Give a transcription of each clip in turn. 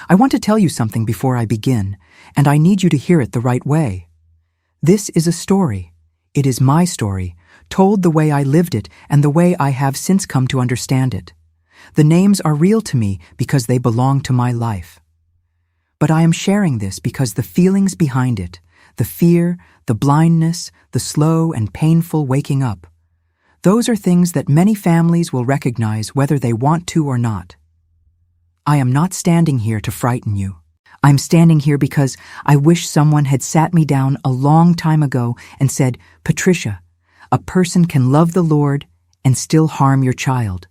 I want to tell you something before I begin, and I need you to hear it the right way. This is a story. It is my story, told the way I lived it and the way I have since come to understand it. The names are real to me because they belong to my life. But I am sharing this because the feelings behind it, the fear, the blindness, the slow and painful waking up, those are things that many families will recognize whether they want to or not. I am not standing here to frighten you. I'm standing here because I wish someone had sat me down a long time ago and said, "Patricia, a person can love the Lord and still harm your child.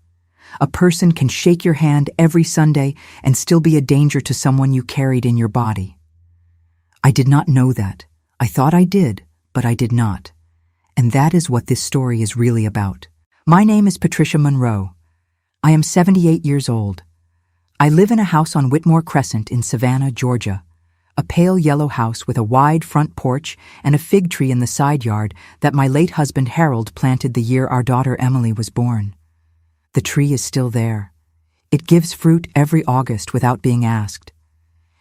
A person can shake your hand every Sunday and still be a danger to someone you carried in your body." I did not know that. I thought I did, but I did not. And that is what this story is really about. My name is Patricia Monroe. I am 78 years old. I live in a house on Whitmore Crescent in Savannah, Georgia, a pale yellow house with a wide front porch and a fig tree in the side yard that my late husband Harold planted the year our daughter Emily was born. The tree is still there. It gives fruit every August without being asked.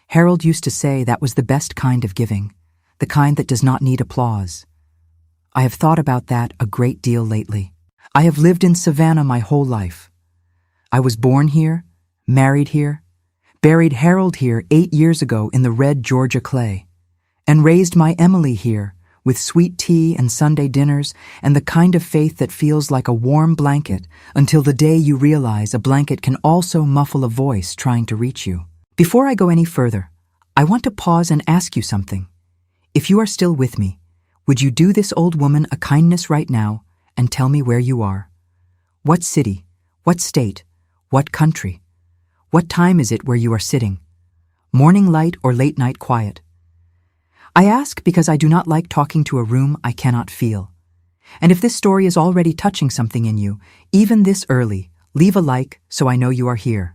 Harold used to say that was the best kind of giving, the kind that does not need applause. I have thought about that a great deal lately. I have lived in Savannah my whole life. I was born here, married here, buried Harold here 8 years ago in the red Georgia clay, and raised my Emily here with sweet tea and Sunday dinners and the kind of faith that feels like a warm blanket until the day you realize a blanket can also muffle a voice trying to reach you. Before I go any further, I want to pause and ask you something. If you are still with me, would you do this old woman a kindness right now and tell me where you are? What city? What state? What country? What time is it where you are sitting? Morning light or late night quiet? I ask because I do not like talking to a room I cannot feel. And if this story is already touching something in you, even this early, leave a like so I know you are here.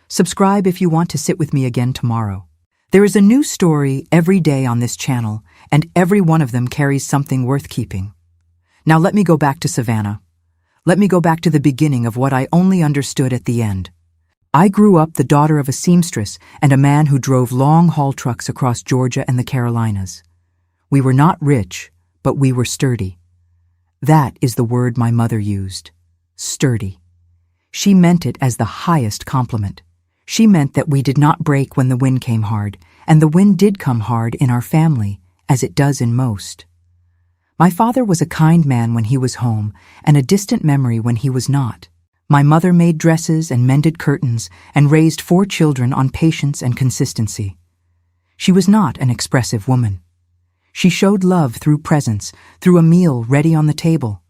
Subscribe if you want to sit with me again tomorrow. There is a new story every day on this channel, and every one of them carries something worth keeping. Now let me go back to Savannah. Let me go back to the beginning of what I only understood at the end. I grew up the daughter of a seamstress and a man who drove long-haul trucks across Georgia and the Carolinas. We were not rich, but we were sturdy. That is the word my mother used. Sturdy. She meant it as the highest compliment. She meant that we did not break when the wind came hard, and the wind did come hard in our family, as it does in most. My father was a kind man when he was home, and a distant memory when he was not. My mother made dresses and mended curtains and raised 4 children on patience and consistency. She was not an expressive woman. She showed love through presents, through a meal ready on the table,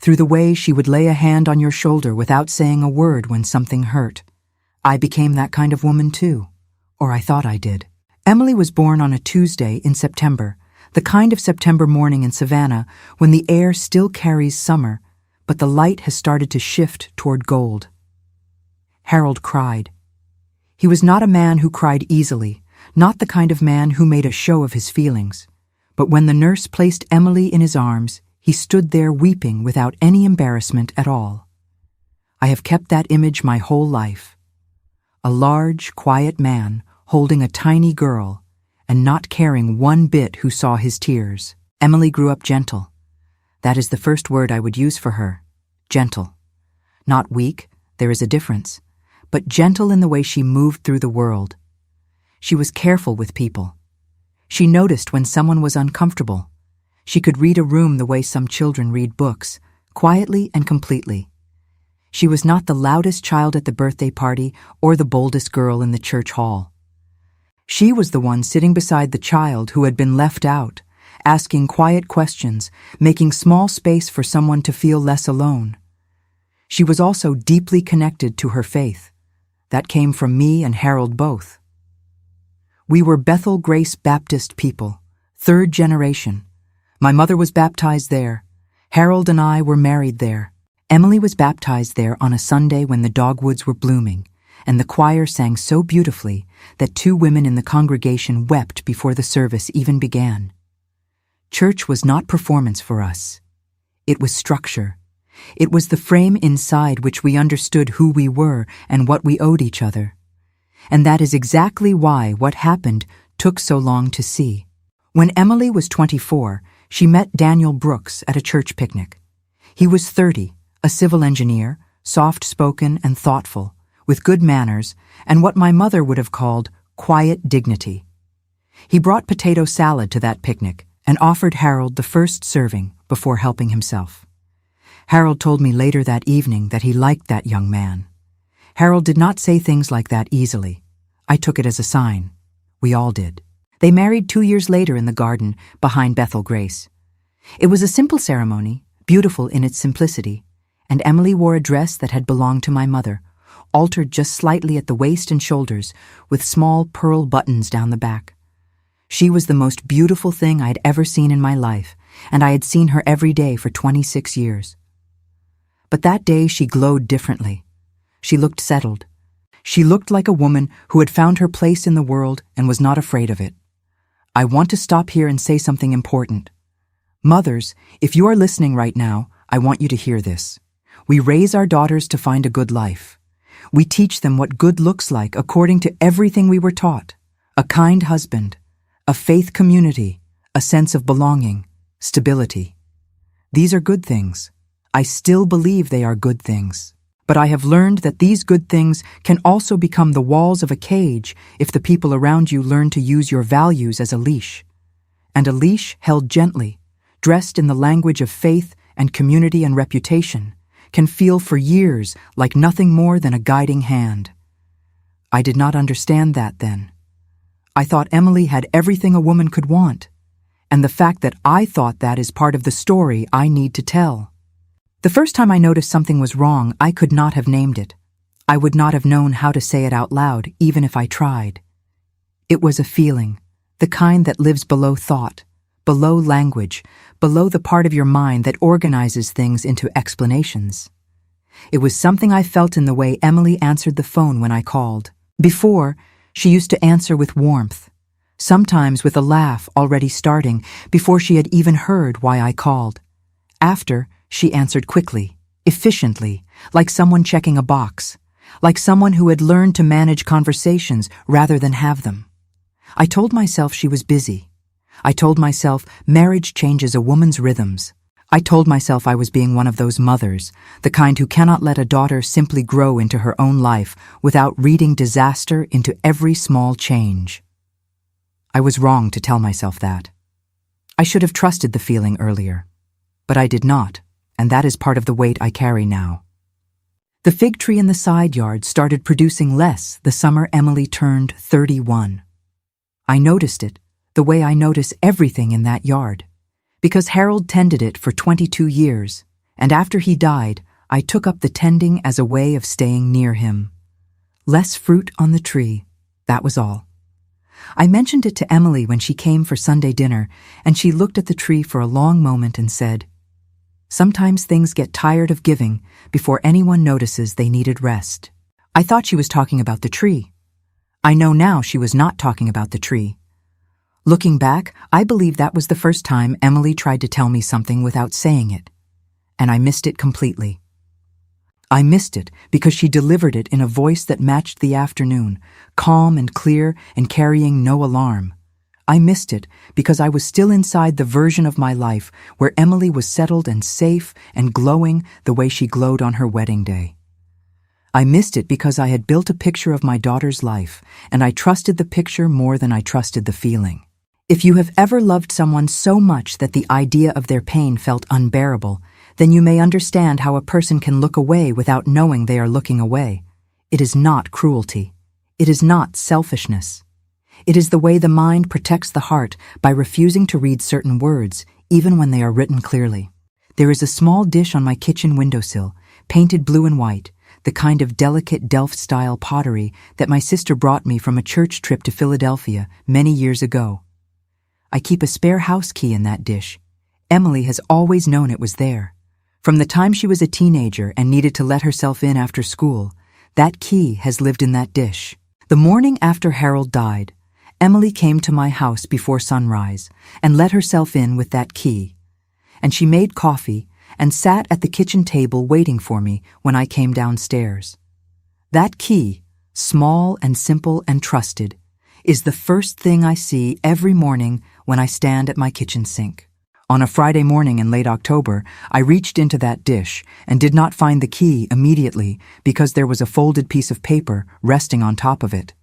through the way she would lay a hand on your shoulder without saying a word when something hurt. I became that kind of woman too, or I thought I did. Emily was born on a Tuesday in September, the kind of September morning in Savannah when the air still carries summer, but the light has started to shift toward gold. Harold cried. He was not a man who cried easily, not the kind of man who made a show of his feelings, but when the nurse placed Emily in his arms, he stood there weeping without any embarrassment at all. I have kept that image my whole life. A large, quiet man holding a tiny girl and not caring one bit who saw his tears. Emily grew up gentle. That is the first word I would use for her. Gentle. Not weak, there is a difference, but gentle in the way she moved through the world. She was careful with people. She noticed when someone was uncomfortable. She could read a room the way some children read books, quietly and completely. She was not the loudest child at the birthday party or the boldest girl in the church hall. She was the one sitting beside the child who had been left out, asking quiet questions, making small space for someone to feel less alone. She was also deeply connected to her faith. That came from me and Harold both. We were Bethel Grace Baptist people, 3rd generation. My mother was baptized there. Harold and I were married there. Emily was baptized there on a Sunday when the dogwoods were blooming, and the choir sang so beautifully that 2 women in the congregation wept before the service even began. Church was not performance for us. It was structure. It was the frame inside which we understood who we were and what we owed each other. and that is exactly why what happened took so long to see. When Emily was 24, she met Daniel Brooks at a church picnic. He was 30, a civil engineer, soft-spoken and thoughtful, with good manners and what my mother would have called quiet dignity. He brought potato salad to that picnic and offered Harold the first serving before helping himself. Harold told me later that evening that he liked that young man. Harold did not say things like that easily. I took it as a sign. We all did. They married 2 years later in the garden behind Bethel Grace. It was a simple ceremony, beautiful in its simplicity, and Emily wore a dress that had belonged to my mother, altered just slightly at the waist and shoulders, with small pearl buttons down the back. She was the most beautiful thing I had ever seen in my life, and I had seen her every day for 26 years. But that day she glowed differently. She looked settled. She looked like a woman who had found her place in the world and was not afraid of it. I want to stop here and say something important. Mothers, if you are listening right now, I want you to hear this. We raise our daughters to find a good life. We teach them what good looks like according to everything we were taught. A kind husband, a faith community, a sense of belonging, stability. These are good things. I still believe they are good things. But I have learned that these good things can also become the walls of a cage if the people around you learn to use your values as a leash. And a leash held gently, dressed in the language of faith and community and reputation, can feel for years like nothing more than a guiding hand. I did not understand that then. I thought Emily had everything a woman could want, and the fact that I thought that is part of the story I need to tell. The first time I noticed something was wrong, I could not have named it. I would not have known how to say it out loud, even if I tried. It was a feeling, the kind that lives below thought, below language, below the part of your mind that organizes things into explanations. It was something I felt in the way Emily answered the phone when I called. Before, she used to answer with warmth, sometimes with a laugh already starting before she had even heard why I called. After, she answered quickly, efficiently, like someone checking a box, like someone who had learned to manage conversations rather than have them. I told myself she was busy. I told myself marriage changes a woman's rhythms. I told myself I was being one of those mothers, the kind who cannot let a daughter simply grow into her own life without reading disaster into every small change. I was wrong to tell myself that. I should have trusted the feeling earlier, but I did not. And that is part of the weight I carry now. The fig tree in the side yard started producing less the summer Emily turned 31. I noticed it, the way I notice everything in that yard, because Harold tended it for 22 years, and after he died, I took up the tending as a way of staying near him. Less fruit on the tree, that was all. I mentioned it to Emily when she came for Sunday dinner, and she looked at the tree for a long moment and said, "Sometimes things get tired of giving before anyone notices they needed rest." I thought she was talking about the tree. I know now she was not talking about the tree. Looking back, I believe that was the first time Emily tried to tell me something without saying it, and I missed it completely. I missed it because she delivered it in a voice that matched the afternoon, calm and clear and carrying no alarm. I missed it because I was still inside the version of my life where Emily was settled and safe and glowing the way she glowed on her wedding day. I missed it because I had built a picture of my daughter's life, and I trusted the picture more than I trusted the feeling. If you have ever loved someone so much that the idea of their pain felt unbearable, then you may understand how a person can look away without knowing they are looking away. It is not cruelty. It is not selfishness. It is the way the mind protects the heart by refusing to read certain words, even when they are written clearly. There is a small dish on my kitchen windowsill, painted blue and white, the kind of delicate Delft-style pottery that my sister brought me from a church trip to Philadelphia many years ago. I keep a spare house key in that dish. Emily has always known it was there. From the time she was a teenager and needed to let herself in after school, that key has lived in that dish. The morning after Harold died, Emily came to my house before sunrise and let herself in with that key, and she made coffee and sat at the kitchen table waiting for me when I came downstairs. That key, small and simple and trusted, is the first thing I see every morning when I stand at my kitchen sink. On a Friday morning in late October, I reached into that dish and did not find the key immediately because there was a folded piece of paper resting on top of it.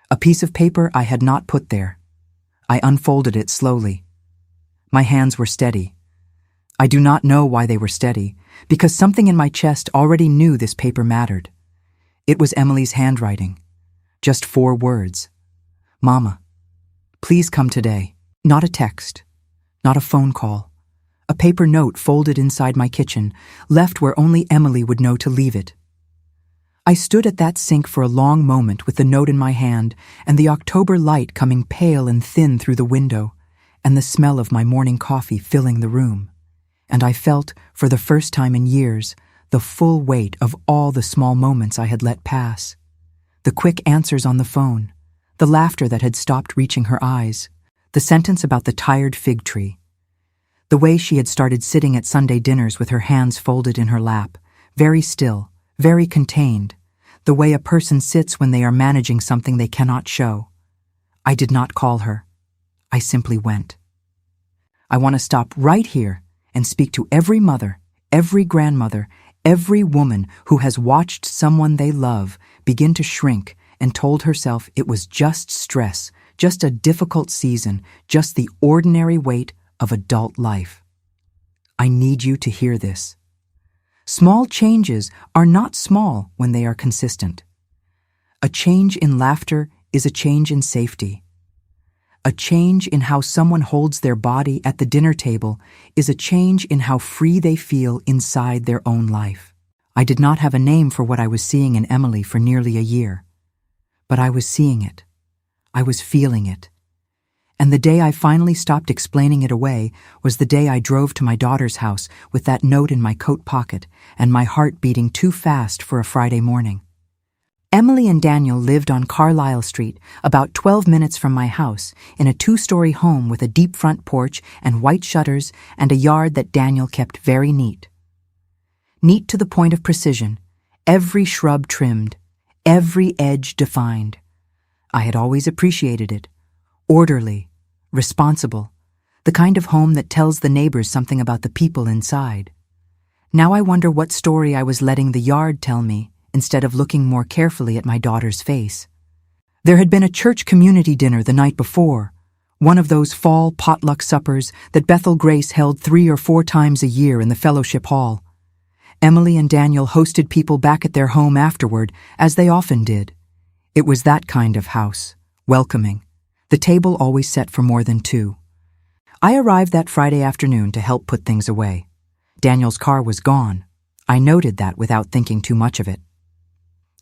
A piece of paper I had not put there. I unfolded it slowly. My hands were steady. I do not know why they were steady, because something in my chest already knew this paper mattered. It was Emily's handwriting. Just 4 words. Mama, please come today. Not a text. Not a phone call. A paper note folded inside my kitchen, left where only Emily would know to leave it. I stood at that sink for a long moment with the note in my hand and the October light coming pale and thin through the window and the smell of my morning coffee filling the room. And I felt, for the first time in years, the full weight of all the small moments I had let pass. The quick answers on the phone, the laughter that had stopped reaching her eyes, the sentence about the tired fig tree, the way she had started sitting at Sunday dinners with her hands folded in her lap, very still, very contained, the way a person sits when they are managing something they cannot show. I did not call her. I simply went. I want to stop right here and speak to every mother, every grandmother, every woman who has watched someone they love begin to shrink and told herself it was just stress, just a difficult season, just the ordinary weight of adult life. I need you to hear this. Small changes are not small when they are consistent. A change in laughter is a change in safety. A change in how someone holds their body at the dinner table is a change in how free they feel inside their own life. I did not have a name for what I was seeing in Emily for nearly a year. But I was seeing it. I was feeling it. And the day I finally stopped explaining it away was the day I drove to my daughter's house with that note in my coat pocket and my heart beating too fast for a Friday morning. Emily and Daniel lived on Carlisle Street, about 12 minutes from my house, in a 2-story home with a deep front porch and white shutters and a yard that Daniel kept very neat. Neat to the point of precision, every shrub trimmed, every edge defined. I had always appreciated it. Orderly, responsible, the kind of home that tells the neighbors something about the people inside. Now I wonder what story I was letting the yard tell me instead of looking more carefully at my daughter's face. There had been a church community dinner the night before, one of those fall potluck suppers that Bethel Grace held 3 or 4 times a year in the fellowship hall. Emily and Daniel hosted people back at their home afterward, as they often did. It was that kind of house, welcoming. The table always set for more than 2. I arrived that Friday afternoon to help put things away. Daniel's car was gone. I noted that without thinking too much of it.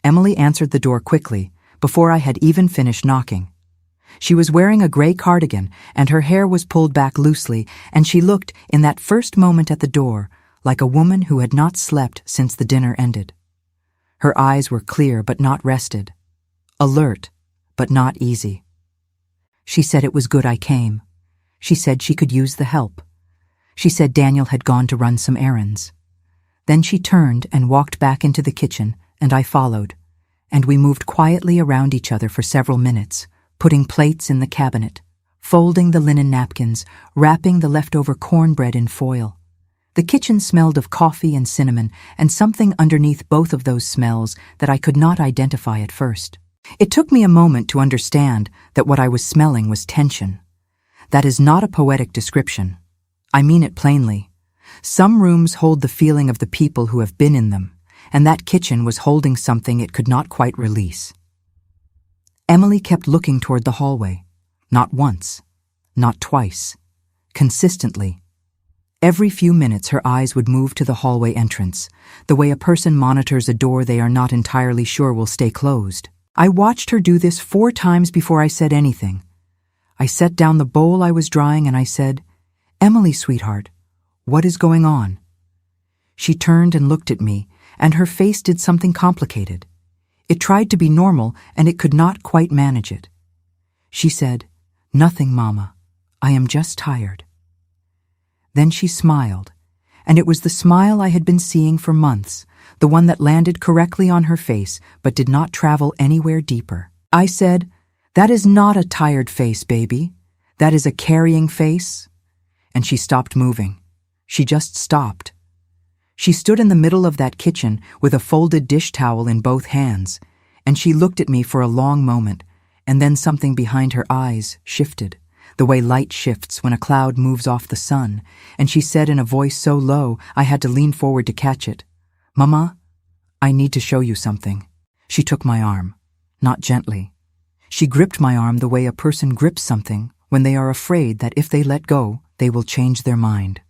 Emily answered the door quickly, before I had even finished knocking. She was wearing a gray cardigan, and her hair was pulled back loosely, and she looked, in that first moment at the door, like a woman who had not slept since the dinner ended. Her eyes were clear but not rested, alert but not easy. She said it was good I came. She said she could use the help. She said Daniel had gone to run some errands. Then she turned and walked back into the kitchen, and I followed, and we moved quietly around each other for several minutes, putting plates in the cabinet, folding the linen napkins, wrapping the leftover cornbread in foil. The kitchen smelled of coffee and cinnamon, and something underneath both of those smells that I could not identify at first. It took me a moment to understand that what I was smelling was tension. That is not a poetic description. I mean it plainly. Some rooms hold the feeling of the people who have been in them, and that kitchen was holding something it could not quite release. Emily kept looking toward the hallway. Not once, not twice, consistently. Every few minutes her eyes would move to the hallway entrance, the way a person monitors a door they are not entirely sure will stay closed. I watched her do this 4 times before I said anything. I set down the bowl I was drying and I said, "Emily, sweetheart, what is going on?" She turned and looked at me, and her face did something complicated. It tried to be normal, and it could not quite manage it. She said, "Nothing, Mama. I am just tired." Then she smiled, and it was the smile I had been seeing for months, the one that landed correctly on her face but did not travel anywhere deeper. I said, "That is not a tired face, baby. That is a carrying face." And she stopped moving. She just stopped. She stood in the middle of that kitchen with a folded dish towel in both hands, and she looked at me for a long moment, and then something behind her eyes shifted, the way light shifts when a cloud moves off the sun, and she said in a voice so low I had to lean forward to catch it, "Mama, I need to show you something." She took my arm, not gently. She gripped my arm the way a person grips something when they are afraid that if they let go, they will change their mind.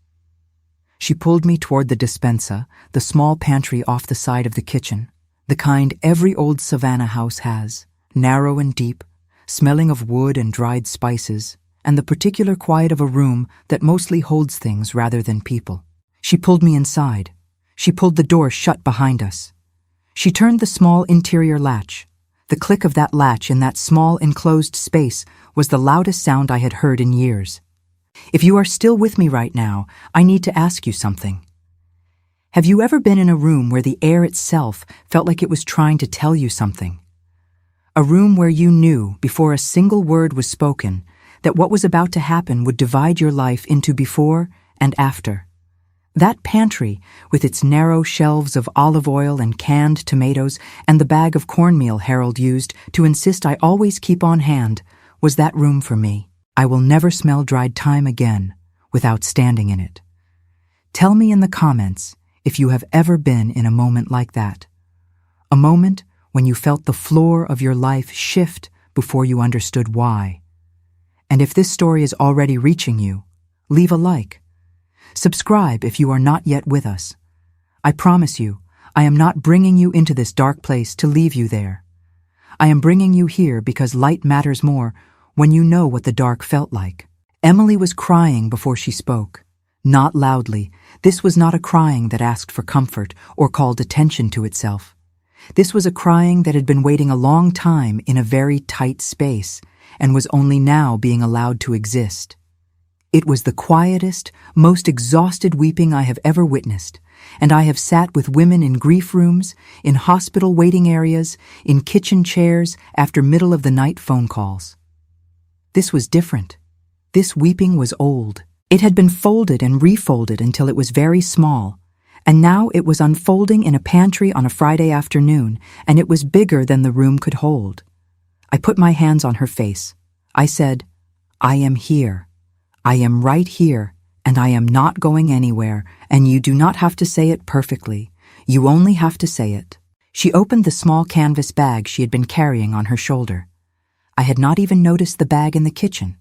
She pulled me toward the despensa, the small pantry off the side of the kitchen, the kind every old Savannah house has, narrow and deep, smelling of wood and dried spices, and the particular quiet of a room that mostly holds things rather than people. She pulled me inside. She pulled the door shut behind us. She turned the small interior latch. The click of that latch in that small enclosed space was the loudest sound I had heard in years. If you are still with me right now, I need to ask you something. Have you ever been in a room where the air itself felt like it was trying to tell you something? A room where you knew, before a single word was spoken, that what was about to happen would divide your life into before and after. That pantry, with its narrow shelves of olive oil and canned tomatoes and the bag of cornmeal Harold used to insist I always keep on hand, was that room for me. I will never smell dried thyme again without standing in it. Tell me in the comments if you have ever been in a moment like that. A moment when you felt the floor of your life shift before you understood why. And if this story is already reaching you, leave a like. Subscribe if you are not yet with us. I promise you, I am not bringing you into this dark place to leave you there. I am bringing you here because light matters more when you know what the dark felt like. Emily was crying before she spoke. Not loudly. This was not a crying that asked for comfort or called attention to itself. This was a crying that had been waiting a long time in a very tight space and was only now being allowed to exist. It was the quietest, most exhausted weeping I have ever witnessed, and I have sat with women in grief rooms, in hospital waiting areas, in kitchen chairs after middle-of-the-night phone calls. This was different. This weeping was old. It had been folded and refolded until it was very small, and now it was unfolding in a pantry on a Friday afternoon, and it was bigger than the room could hold. I put my hands on her face. I said, "I am here. I am right here, and I am not going anywhere, and you do not have to say it perfectly. You only have to say it." She opened the small canvas bag she had been carrying on her shoulder. I had not even noticed the bag in the kitchen.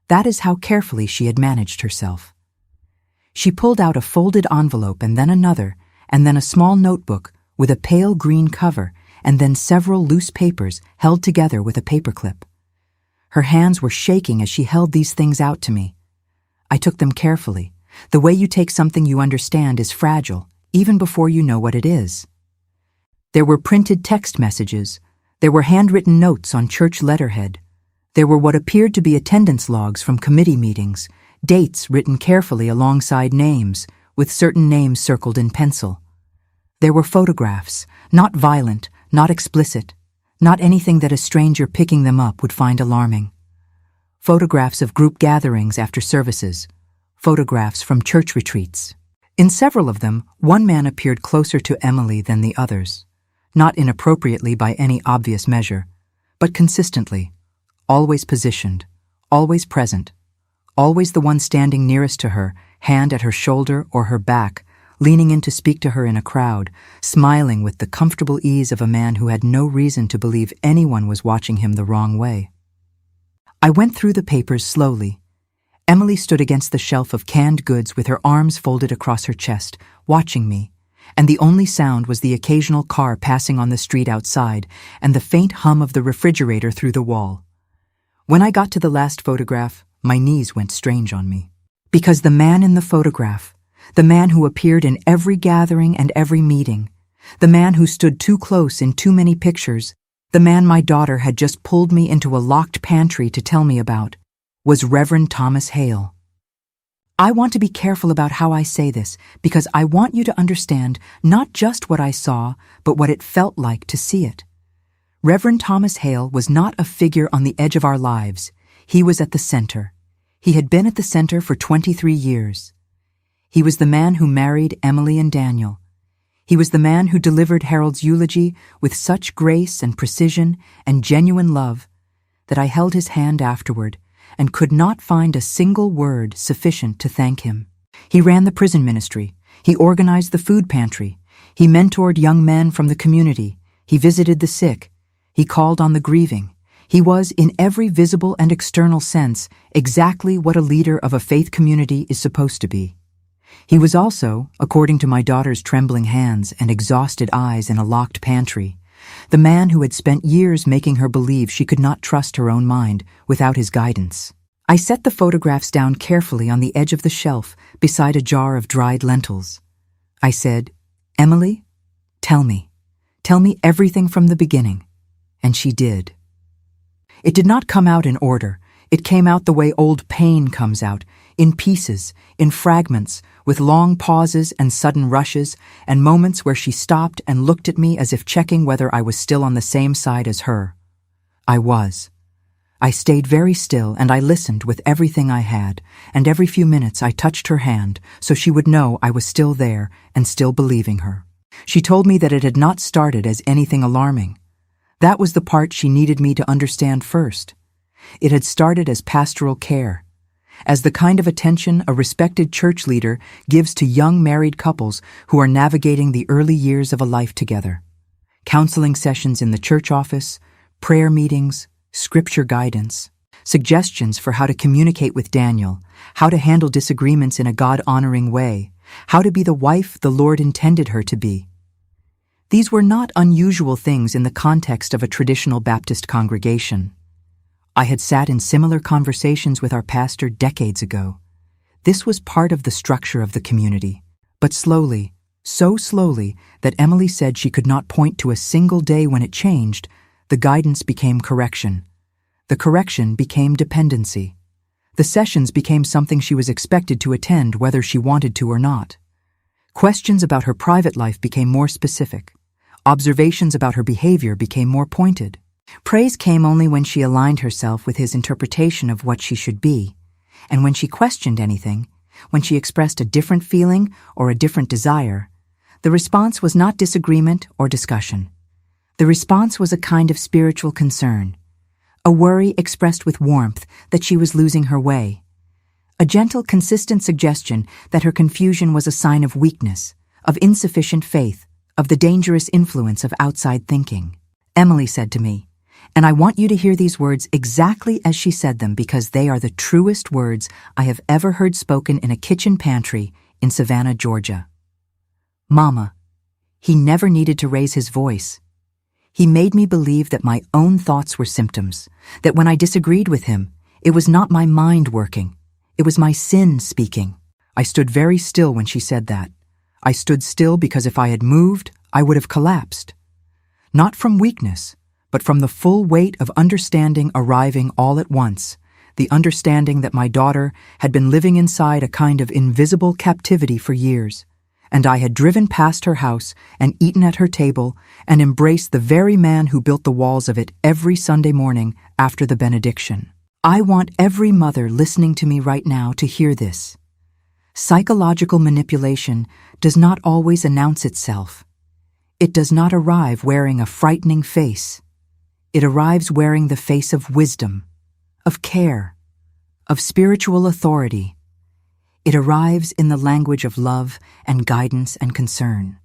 That is how carefully she had managed herself. She pulled out a folded envelope and then another, and then a small notebook with a pale green cover, and then several loose papers held together with a paperclip. Her hands were shaking as she held these things out to me. I took them carefully. The way you take something you understand is fragile, even before you know what it is. There were printed text messages. There were handwritten notes on church letterhead. There were what appeared to be attendance logs from committee meetings, dates written carefully alongside names, with certain names circled in pencil. There were photographs, not violent, not explicit, not anything that a stranger picking them up would find alarming. Photographs of group gatherings after services, photographs from church retreats. In several of them, one man appeared closer to Emily than the others, not inappropriately by any obvious measure, but consistently, always positioned, always present, always the one standing nearest to her, hand at her shoulder or her back, leaning in to speak to her in a crowd, smiling with the comfortable ease of a man who had no reason to believe anyone was watching him the wrong way. I went through the papers slowly. Emily stood against the shelf of canned goods with her arms folded across her chest, watching me, and the only sound was the occasional car passing on the street outside and the faint hum of the refrigerator through the wall. When I got to the last photograph, my knees went strange on me. Because the man in the photograph, the man who appeared in every gathering and every meeting, the man who stood too close in too many pictures, the man my daughter had just pulled me into a locked pantry to tell me about, was Reverend Thomas Hale. I want to be careful about how I say this because I want you to understand not just what I saw, but what it felt like to see it. Reverend Thomas Hale was not a figure on the edge of our lives. He was at the center. He had been at the center for 23 years. He was the man who married Emily and Daniel. He was the man who delivered Harold's eulogy with such grace and precision and genuine love that I held his hand afterward and could not find a single word sufficient to thank him. He ran the prison ministry. He organized the food pantry. He mentored young men from the community. He visited the sick. He called on the grieving. He was, in every visible and external sense, exactly what a leader of a faith community is supposed to be. He was also, according to my daughter's trembling hands and exhausted eyes in a locked pantry, the man who had spent years making her believe she could not trust her own mind without his guidance. I set the photographs down carefully on the edge of the shelf beside a jar of dried lentils. I said, "Emily, tell me everything from the beginning." And she did. It did not come out in order. It came out the way old pain comes out, in pieces, in fragments, with long pauses and sudden rushes, and moments where she stopped and looked at me as if checking whether I was still on the same side as her. I was. I stayed very still and I listened with everything I had, and every few minutes I touched her hand so she would know I was still there and still believing her. She told me that it had not started as anything alarming. That was the part she needed me to understand first. It had started as pastoral care, as the kind of attention a respected church leader gives to young married couples who are navigating the early years of a life together. Counseling sessions in the church office, prayer meetings, scripture guidance, suggestions for how to communicate with Daniel, how to handle disagreements in a God-honoring way, how to be the wife the Lord intended her to be. These were not unusual things in the context of a traditional Baptist congregation. I had sat in similar conversations with our pastor decades ago. This was part of the structure of the community. But slowly, so slowly that Emily said she could not point to a single day when it changed, the guidance became correction. The correction became dependency. The sessions became something she was expected to attend whether she wanted to or not. Questions about her private life became more specific. Observations about her behavior became more pointed. Praise came only when she aligned herself with his interpretation of what she should be, and when she questioned anything, when she expressed a different feeling or a different desire, the response was not disagreement or discussion. The response was a kind of spiritual concern, a worry expressed with warmth that she was losing her way, a gentle, consistent suggestion that her confusion was a sign of weakness, of insufficient faith, of the dangerous influence of outside thinking. Emily said to me, and I want you to hear these words exactly as she said them because they are the truest words I have ever heard spoken in a kitchen pantry in Savannah, Georgia. "Mama, he never needed to raise his voice. He made me believe that my own thoughts were symptoms, that when I disagreed with him, it was not my mind working, it was my sin speaking." I stood very still when she said that. I stood still because if I had moved, I would have collapsed. Not from weakness, but from the full weight of understanding arriving all at once, the understanding that my daughter had been living inside a kind of invisible captivity for years, and I had driven past her house and eaten at her table and embraced the very man who built the walls of it every Sunday morning after the benediction. I want every mother listening to me right now to hear this. Psychological manipulation does not always announce itself. It does not arrive wearing a frightening face. It arrives wearing the face of wisdom, of care, of spiritual authority. It arrives in the language of love and guidance and concern.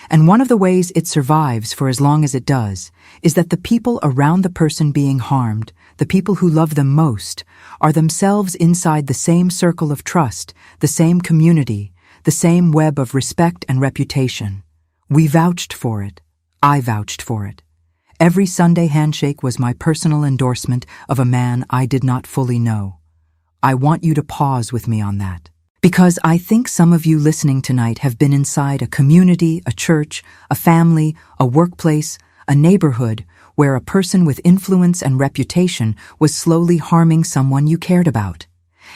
And one of the ways it survives for as long as it does is that the people around the person being harmed, the people who love them most, are themselves inside the same circle of trust, the same community, the same web of respect and reputation. We vouched for it. I vouched for it. Every Sunday handshake was my personal endorsement of a man I did not fully know. I want you to pause with me on that. Because I think some of you listening tonight have been inside a community, a church, a family, a workplace, a neighborhood where a person with influence and reputation was slowly harming someone you cared about.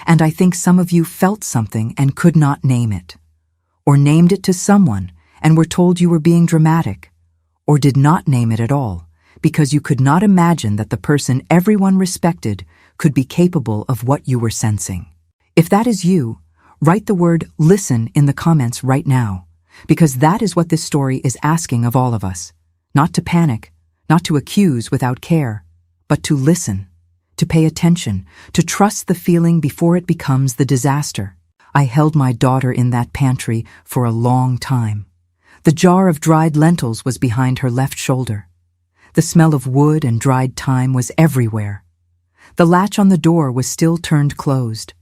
And I think some of you felt something and could not name it. Or named it to someone and were told you were being dramatic. Or did not name it at all, because you could not imagine that the person everyone respected could be capable of what you were sensing. If that is you, write the word "listen" in the comments right now, because that is what this story is asking of all of us. Not to panic, not to accuse without care, but to listen, to pay attention, to trust the feeling before it becomes the disaster. I held my daughter in that pantry for a long time. The jar of dried lentils was behind her left shoulder. The smell of wood and dried thyme was everywhere. The latch on the door was still turned closed.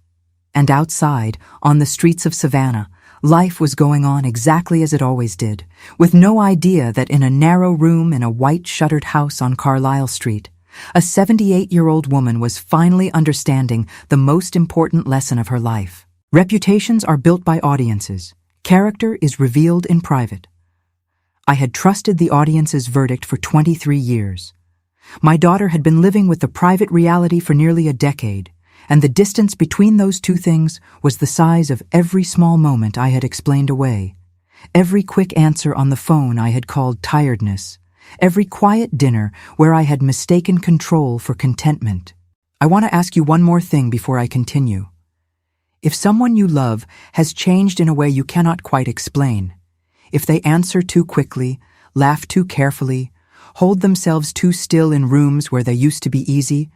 And outside, on the streets of Savannah, life was going on exactly as it always did, with no idea that in a narrow room in a white shuttered house on Carlisle Street, a 78-year-old woman was finally understanding the most important lesson of her life. Reputations are built by audiences. Character is revealed in private. I had trusted the audience's verdict for 23 years. My daughter had been living with the private reality for nearly a decade, and the distance between those two things was the size of every small moment I had explained away, every quick answer on the phone I had called tiredness, every quiet dinner where I had mistaken control for contentment. I want to ask you one more thing before I continue. If someone you love has changed in a way you cannot quite explain, if they answer too quickly, laugh too carefully, hold themselves too still in rooms where they used to be easy,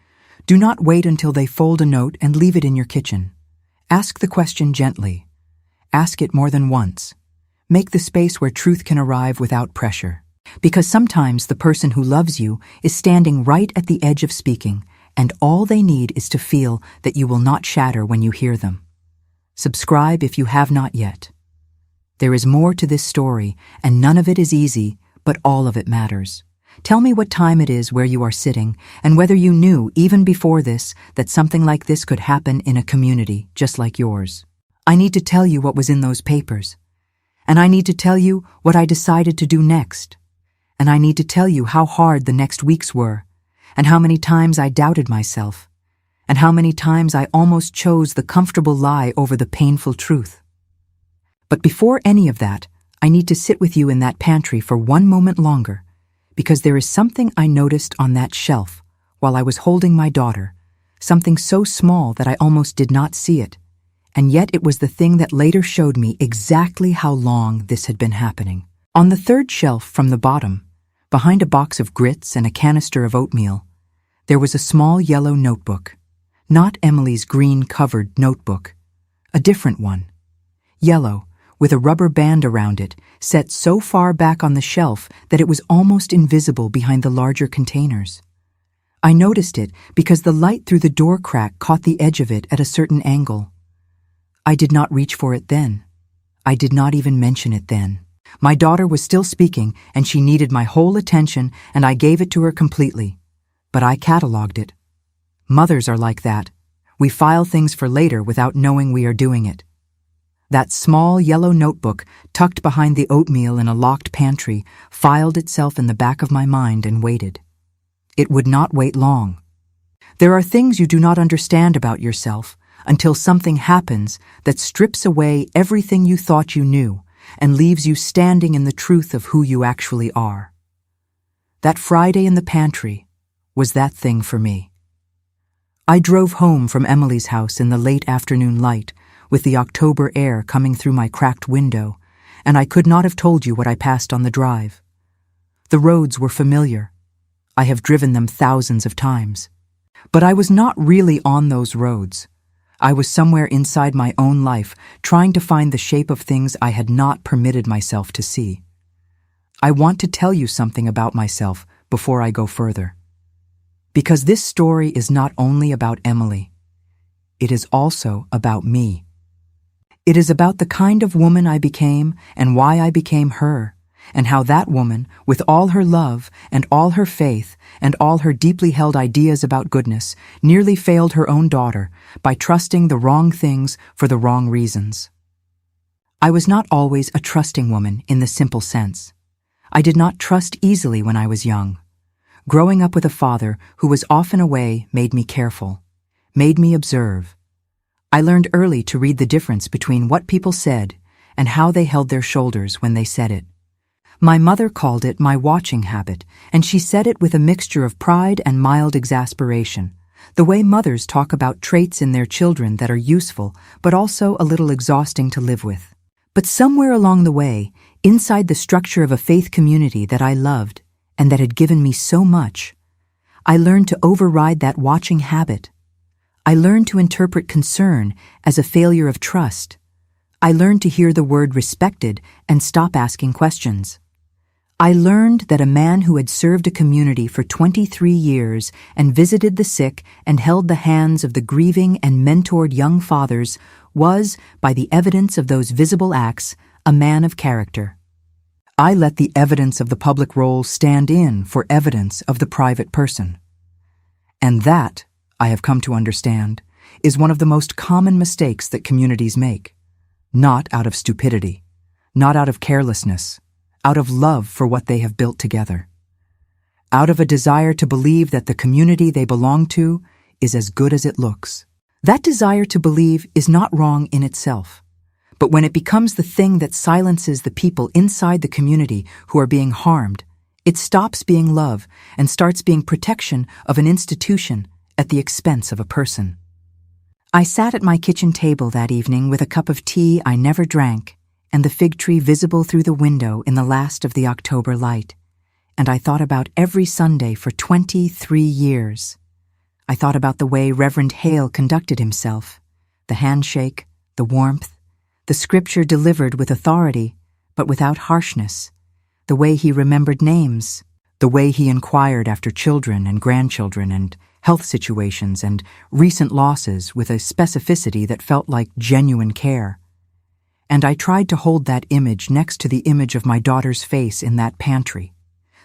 do not wait until they fold a note and leave it in your kitchen. Ask the question gently. Ask it more than once. Make the space where truth can arrive without pressure. Because sometimes the person who loves you is standing right at the edge of speaking, and all they need is to feel that you will not shatter when you hear them. Subscribe if you have not yet. There is more to this story, and none of it is easy, but all of it matters. Tell me what time it is where you are sitting, and whether you knew, even before this, that something like this could happen in a community just like yours. I need to tell you what was in those papers. And I need to tell you what I decided to do next. And I need to tell you how hard the next weeks were, and how many times I doubted myself, and how many times I almost chose the comfortable lie over the painful truth. But before any of that, I need to sit with you in that pantry for one moment longer, because there is something I noticed on that shelf while I was holding my daughter, something so small that I almost did not see it, and yet it was the thing that later showed me exactly how long this had been happening. On the third shelf from the bottom, behind a box of grits and a canister of oatmeal, there was a small yellow notebook, not Emily's green-covered notebook, a different one, yellow, with a rubber band around it, set so far back on the shelf that it was almost invisible behind the larger containers. I noticed it because the light through the door crack caught the edge of it at a certain angle. I did not reach for it then. I did not even mention it then. My daughter was still speaking, and she needed my whole attention, and I gave it to her completely. But I cataloged it. Mothers are like that. We file things for later without knowing we are doing it. That small yellow notebook, tucked behind the oatmeal in a locked pantry, filed itself in the back of my mind and waited. It would not wait long. There are things you do not understand about yourself until something happens that strips away everything you thought you knew and leaves you standing in the truth of who you actually are. That Friday in the pantry was that thing for me. I drove home from Emily's house in the late afternoon light, with the October air coming through my cracked window, and I could not have told you what I passed on the drive. The roads were familiar. I have driven them thousands of times. But I was not really on those roads. I was somewhere inside my own life, trying to find the shape of things I had not permitted myself to see. I want to tell you something about myself before I go further. Because this story is not only about Emily. It is also about me. It is about the kind of woman I became and why I became her, and how that woman, with all her love and all her faith and all her deeply held ideas about goodness, nearly failed her own daughter by trusting the wrong things for the wrong reasons. I was not always a trusting woman in the simple sense. I did not trust easily when I was young. Growing up with a father who was often away made me careful, made me observe. I learned early to read the difference between what people said and how they held their shoulders when they said it. My mother called it my watching habit, and she said it with a mixture of pride and mild exasperation, the way mothers talk about traits in their children that are useful but also a little exhausting to live with. But somewhere along the way, inside the structure of a faith community that I loved and that had given me so much, I learned to override that watching habit. I learned to interpret concern as a failure of trust. I learned to hear the word respected and stop asking questions. I learned that a man who had served a community for 23 years and visited the sick and held the hands of the grieving and mentored young fathers was, by the evidence of those visible acts, a man of character. I let the evidence of the public role stand in for evidence of the private person. And that, I have come to understand, is one of the most common mistakes that communities make. Not out of stupidity, not out of carelessness, out of love for what they have built together. Out of a desire to believe that the community they belong to is as good as it looks. That desire to believe is not wrong in itself. But when it becomes the thing that silences the people inside the community who are being harmed, it stops being love and starts being protection of an institution at the expense of a person. I sat at my kitchen table that evening with a cup of tea I never drank and the fig tree visible through the window in the last of the October light, and I thought about every Sunday for 23 years. I thought about the way Reverend Hale conducted himself, the handshake, the warmth, the scripture delivered with authority, but without harshness, the way he remembered names, the way he inquired after children and grandchildren and health situations and recent losses with a specificity that felt like genuine care. And I tried to hold that image next to the image of my daughter's face in that pantry,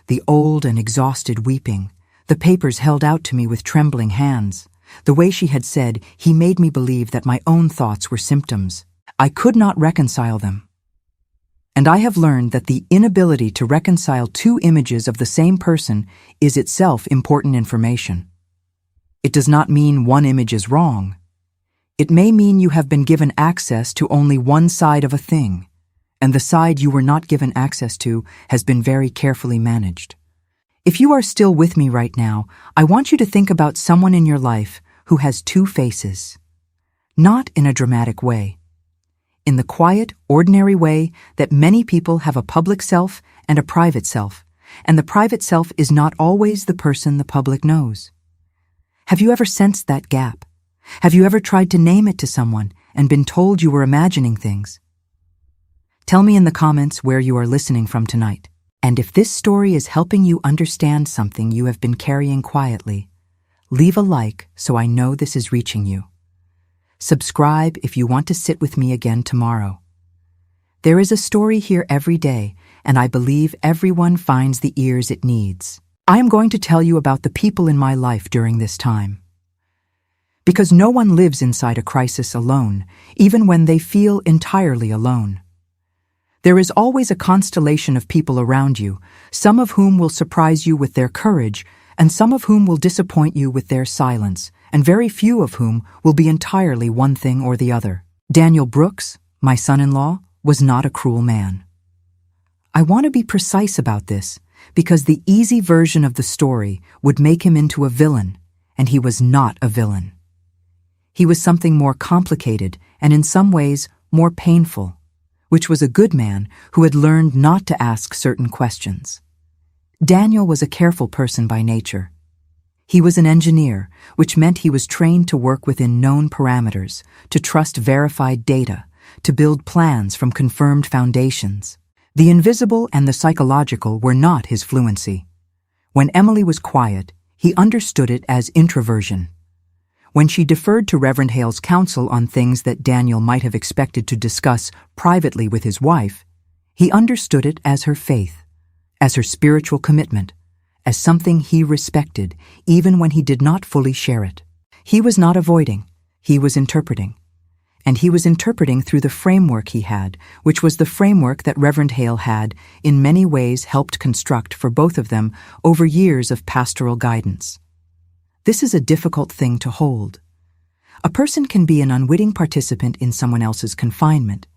the old and exhausted weeping, the papers held out to me with trembling hands, the way she had said he made me believe that my own thoughts were symptoms. I could not reconcile them. And I have learned that the inability to reconcile two images of the same person is itself important information. It does not mean one image is wrong. It may mean you have been given access to only one side of a thing, and the side you were not given access to has been very carefully managed. If you are still with me right now, I want you to think about someone in your life who has two faces. Not in a dramatic way. In the quiet, ordinary way that many people have a public self and a private self, and the private self is not always the person the public knows. Have you ever sensed that gap? Have you ever tried to name it to someone and been told you were imagining things? Tell me in the comments where you are listening from tonight. And if this story is helping you understand something you have been carrying quietly, leave a like so I know this is reaching you. Subscribe if you want to sit with me again tomorrow. There is a story here every day, and I believe everyone finds the ears it needs. I am going to tell you about the people in my life during this time. Because no one lives inside a crisis alone, even when they feel entirely alone. There is always a constellation of people around you, some of whom will surprise you with their courage, and some of whom will disappoint you with their silence, and very few of whom will be entirely one thing or the other. Daniel Brooks, my son-in-law, was not a cruel man. I want to be precise about this, because the easy version of the story would make him into a villain, and he was not a villain. He was something more complicated and in some ways more painful, which was a good man who had learned not to ask certain questions. Daniel was a careful person by nature. He was an engineer, which meant he was trained to work within known parameters, to trust verified data, to build plans from confirmed foundations. The invisible and the psychological were not his fluency. When Emily was quiet, he understood it as introversion. When she deferred to Reverend Hale's counsel on things that Daniel might have expected to discuss privately with his wife, he understood it as her faith, as her spiritual commitment, as something he respected even when he did not fully share it. He was not avoiding, he was interpreting. And he was interpreting through the framework he had, which was the framework that Reverend Hale had, in many ways helped construct for both of them over years of pastoral guidance. This is a difficult thing to hold. A person can be an unwitting participant in someone else's confinement.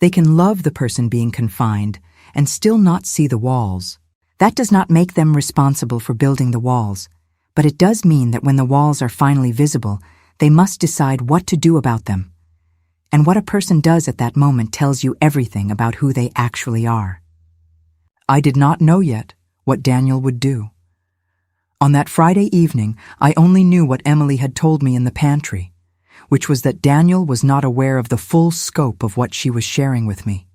They can love the person being confined and still not see the walls. That does not make them responsible for building the walls, but it does mean that when the walls are finally visible, they must decide what to do about them. And what a person does at that moment tells you everything about who they actually are. I did not know yet what Daniel would do. On that Friday evening, I only knew what Emily had told me in the pantry, which was that Daniel was not aware of the full scope of what she was sharing with me.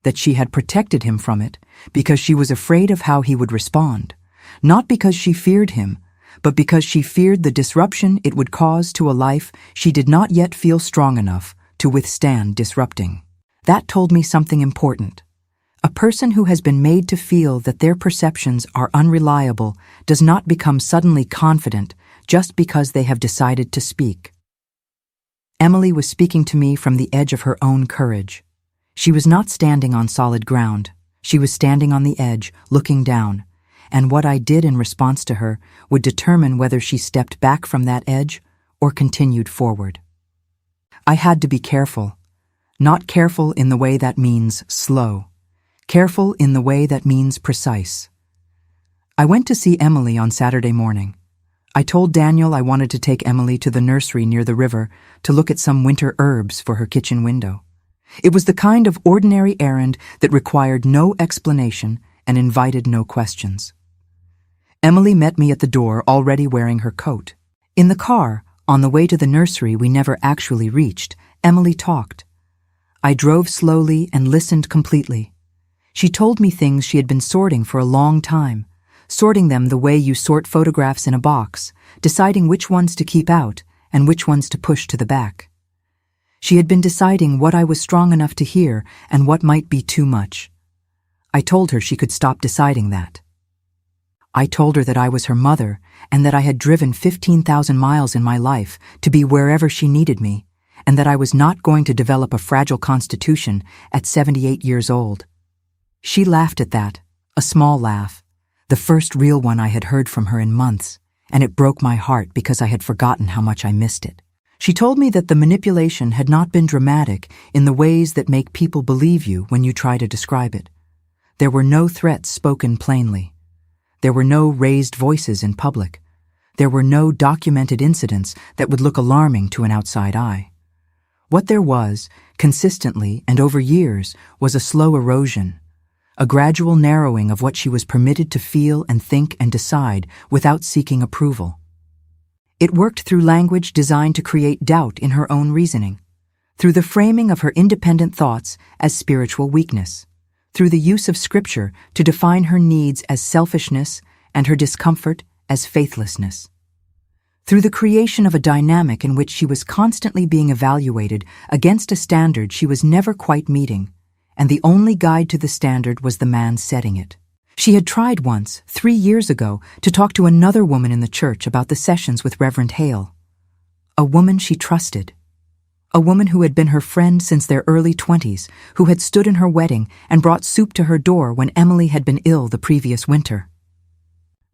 That she had protected him from it because she was afraid of how he would respond, not because she feared him, but because she feared the disruption it would cause to a life she did not yet feel strong enough to withstand disrupting. That told me something important. A person who has been made to feel that their perceptions are unreliable does not become suddenly confident just because they have decided to speak. Emily was speaking to me from the edge of her own courage. She was not standing on solid ground. She was standing on the edge, looking down, and what I did in response to her would determine whether she stepped back from that edge or continued forward. I had to be careful. Not careful in the way that means slow. Careful in the way that means precise. I went to see Emily on Saturday morning. I told Daniel I wanted to take Emily to the nursery near the river to look at some winter herbs for her kitchen window. It was the kind of ordinary errand that required no explanation and invited no questions. Emily met me at the door already wearing her coat. In the car, on the way to the nursery we never actually reached, Emily talked. I drove slowly and listened completely. She told me things she had been sorting for a long time, sorting them the way you sort photographs in a box, deciding which ones to keep out and which ones to push to the back. She had been deciding what I was strong enough to hear and what might be too much. I told her she could stop deciding that. I told her that I was her mother and that I had driven 15,000 miles in my life to be wherever she needed me, and that I was not going to develop a fragile constitution at 78 years old. She laughed at that, a small laugh, the first real one I had heard from her in months, and it broke my heart because I had forgotten how much I missed it. She told me that the manipulation had not been dramatic in the ways that make people believe you when you try to describe it. There were no threats spoken plainly. There were no raised voices in public. There were no documented incidents that would look alarming to an outside eye. What there was, consistently and over years, was a slow erosion, a gradual narrowing of what she was permitted to feel and think and decide without seeking approval. It worked through language designed to create doubt in her own reasoning, through the framing of her independent thoughts as spiritual weakness, through the use of scripture to define her needs as selfishness and her discomfort as faithlessness, through the creation of a dynamic in which she was constantly being evaluated against a standard she was never quite meeting, and the only guide to the standard was the man setting it. She had tried once, 3 years ago, to talk to another woman in the church about the sessions with Reverend Hale, a woman she trusted, a woman who had been her friend since their early 20s, who had stood in her wedding and brought soup to her door when Emily had been ill the previous winter.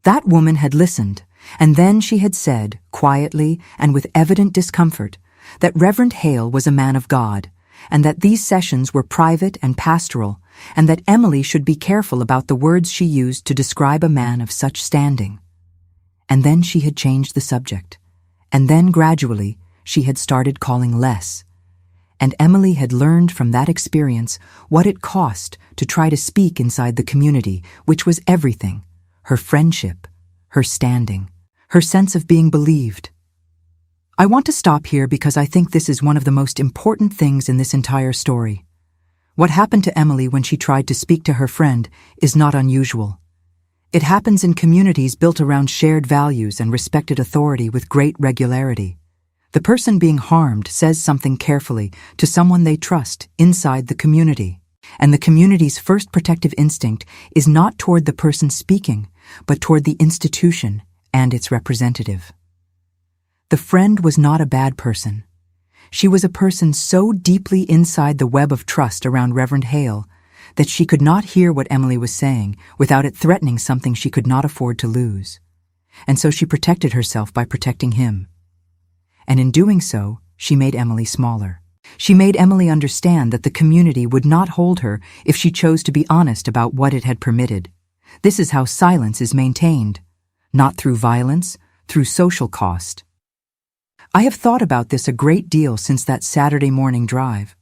That woman had listened, and then she had said, quietly and with evident discomfort, that Reverend Hale was a man of God, and that these sessions were private and pastoral, and that Emily should be careful about the words she used to describe a man of such standing. And then she had changed the subject, and then gradually she had started calling less. And Emily had learned from that experience what it cost to try to speak inside the community, which was everything: her friendship, her standing, her sense of being believed. I want to stop here because I think this is one of the most important things in this entire story. What happened to Emily when she tried to speak to her friend is not unusual. It happens in communities built around shared values and respected authority with great regularity. The person being harmed says something carefully to someone they trust inside the community, and the community's first protective instinct is not toward the person speaking, but toward the institution and its representative. The friend was not a bad person. She was a person so deeply inside the web of trust around Reverend Hale that she could not hear what Emily was saying without it threatening something she could not afford to lose. And so she protected herself by protecting him. and in doing so, she made Emily smaller. She made Emily understand that the community would not hold her if she chose to be honest about what it had permitted. This is how silence is maintained, not through violence, through social cost. I have thought about this a great deal since that Saturday morning drive.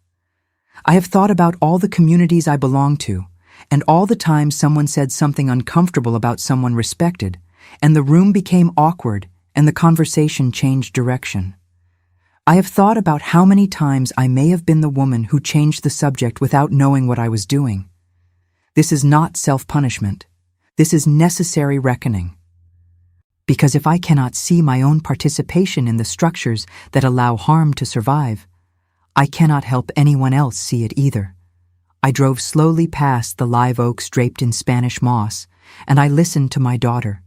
I have thought about all the communities I belong to, and all the times someone said something uncomfortable about someone respected, and the room became awkward, and the conversation changed direction. I have thought about how many times I may have been the woman who changed the subject without knowing what I was doing. This is not self-punishment. This is necessary reckoning. Because if I cannot see my own participation in the structures that allow harm to survive, I cannot help anyone else see it either. I drove slowly past the live oaks draped in Spanish moss, and I listened to my daughter,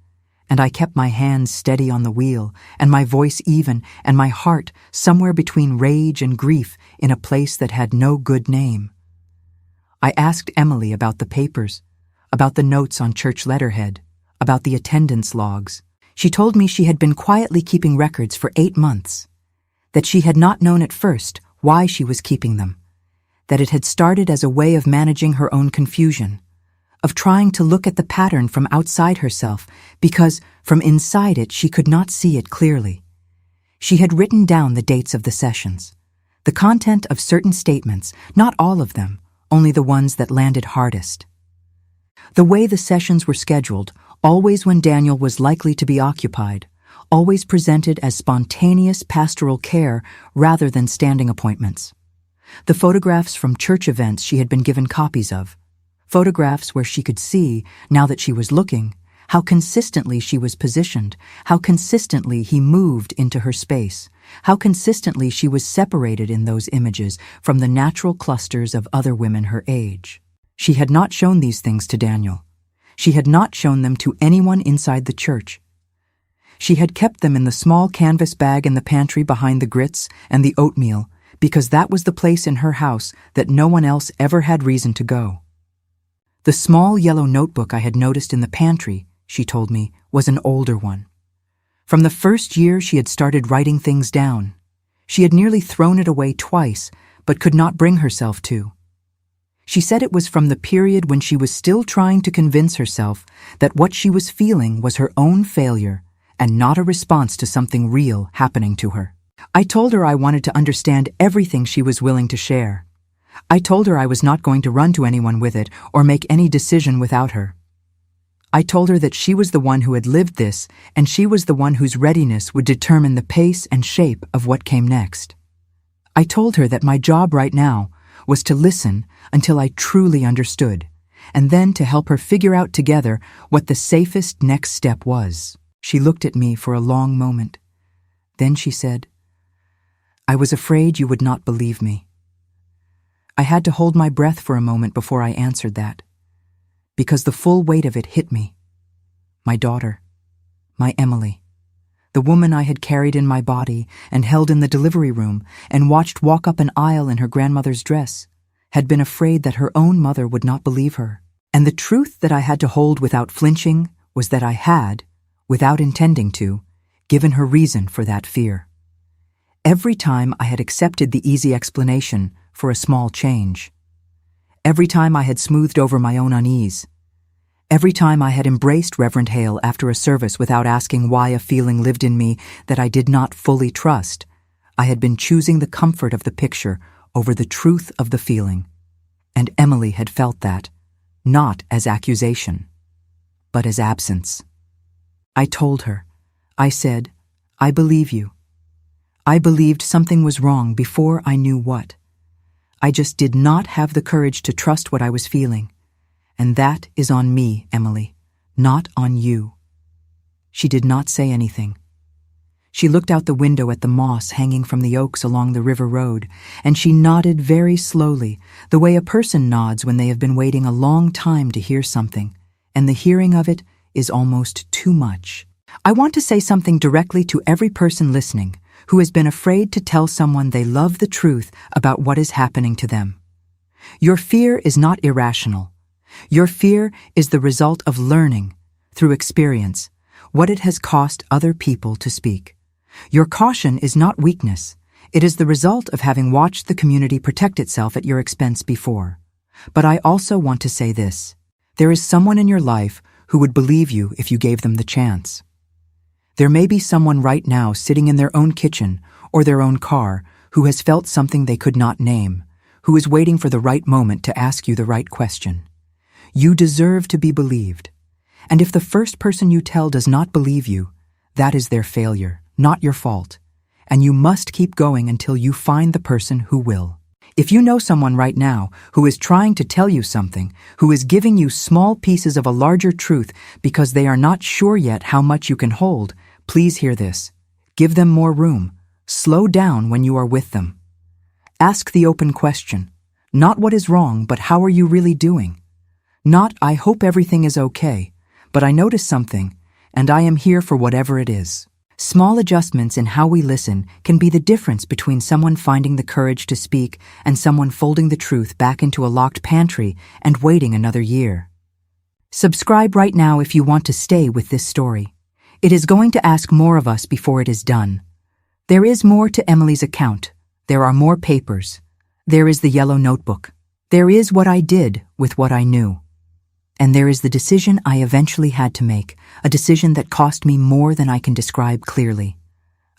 and I kept my hands steady on the wheel, and my voice even, and my heart somewhere between rage and grief in a place that had no good name. I asked Emily about the papers, about the notes on church letterhead, about the attendance logs. She told me she had been quietly keeping records for 8 months, that she had not known at first why she was keeping them, that it had started as a way of managing her own confusion, of trying to look at the pattern from outside herself because from inside it she could not see it clearly. She had written down the dates of the sessions, the content of certain statements, not all of them, only the ones that landed hardest. The way the sessions were scheduled, always when Daniel was likely to be occupied, always presented as spontaneous pastoral care rather than standing appointments. The photographs from church events she had been given copies of, photographs where she could see, now that she was looking, how consistently she was positioned, how consistently he moved into her space, how consistently she was separated in those images from the natural clusters of other women her age. She had not shown these things to Daniel. She had not shown them to anyone inside the church. She had kept them in the small canvas bag in the pantry behind the grits and the oatmeal, because that was the place in her house that no one else ever had reason to go. The small yellow notebook I had noticed in the pantry, she told me, was an older one. From the first year she had started writing things down. She had nearly thrown it away twice, but could not bring herself to. She said it was from the period when she was still trying to convince herself that what she was feeling was her own failure and not a response to something real happening to her. I told her I wanted to understand everything she was willing to share. I told her I was not going to run to anyone with it or make any decision without her. I told her that she was the one who had lived this, and she was the one whose readiness would determine the pace and shape of what came next. I told her that my job right now was to listen until I truly understood, and then to help her figure out together what the safest next step was. She looked at me for a long moment. Then she said, "I was afraid you would not believe me." I had to hold my breath for a moment before I answered that, because the full weight of it hit me. My daughter, my Emily, the woman I had carried in my body and held in the delivery room and watched walk up an aisle in her grandmother's dress, had been afraid that her own mother would not believe her. And the truth that I had to hold without flinching was that I had, without intending to, given her reason for that fear. Every time I had accepted the easy explanation for a small change. Every time I had smoothed over my own unease. Every time I had embraced Reverend Hale after a service without asking why a feeling lived in me that I did not fully trust, I had been choosing the comfort of the picture over the truth of the feeling. And Emily had felt that, not as accusation, but as absence. I told her. I said, "I believe you." I believed something was wrong before I knew what. I just did not have the courage to trust what I was feeling. And that is on me, Emily, not on you. She did not say anything. She looked out the window at the moss hanging from the oaks along the river road, and she nodded very slowly, the way a person nods when they have been waiting a long time to hear something, and the hearing of it is almost too much. I want to say something directly to every person listening who has been afraid to tell someone they love the truth about what is happening to them. Your fear is not irrational. Your fear is the result of learning, through experience, what it has cost other people to speak. Your caution is not weakness. It is the result of having watched the community protect itself at your expense before. But I also want to say this. There is someone in your life who would believe you if you gave them the chance. There may be someone right now sitting in their own kitchen or their own car who has felt something they could not name, who is waiting for the right moment to ask you the right question. You deserve to be believed. And if the first person you tell does not believe you, that is their failure, not your fault. And you must keep going until you find the person who will. If you know someone right now who is trying to tell you something, who is giving you small pieces of a larger truth because they are not sure yet how much you can hold, please hear this. Give them more room. Slow down when you are with them. Ask the open question. Not what is wrong, but how are you really doing? Not, I hope everything is okay, but I noticed something, and I am here for whatever it is. Small adjustments in how we listen can be the difference between someone finding the courage to speak and someone folding the truth back into a locked pantry and waiting another year. Subscribe right now if you want to stay with this story. It is going to ask more of us before it is done. There is more to Emily's account. There are more papers. There is the yellow notebook. There is what I did with what I knew. And there is the decision I eventually had to make, a decision that cost me more than I can describe clearly,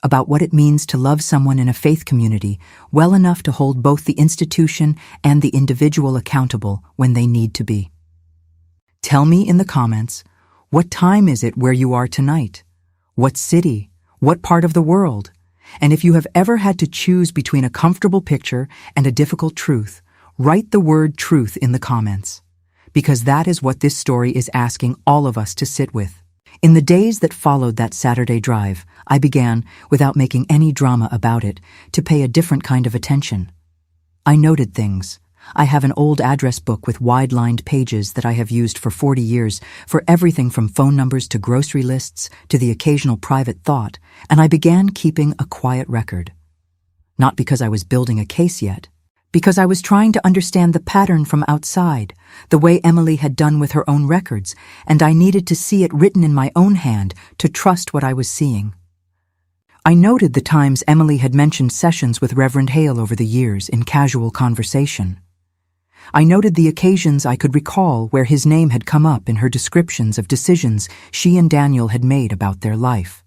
about what it means to love someone in a faith community well enough to hold both the institution and the individual accountable when they need to be. Tell me in the comments, what time is it where you are tonight? What city? What part of the world? And if you have ever had to choose between a comfortable picture and a difficult truth, write the word truth in the comments. Because that is what this story is asking all of us to sit with. In the days that followed that Saturday drive, I began, without making any drama about it, to pay a different kind of attention. I noted things. I have an old address book with wide-lined pages that I have used for 40 years for everything from phone numbers to grocery lists to the occasional private thought, and I began keeping a quiet record. Not because I was building a case yet, because I was trying to understand the pattern from outside, the way Emily had done with her own records, and I needed to see it written in my own hand to trust what I was seeing. I noted the times Emily had mentioned sessions with Reverend Hale over the years in casual conversation. I noted the occasions I could recall where his name had come up in her descriptions of decisions she and Daniel had made about their life.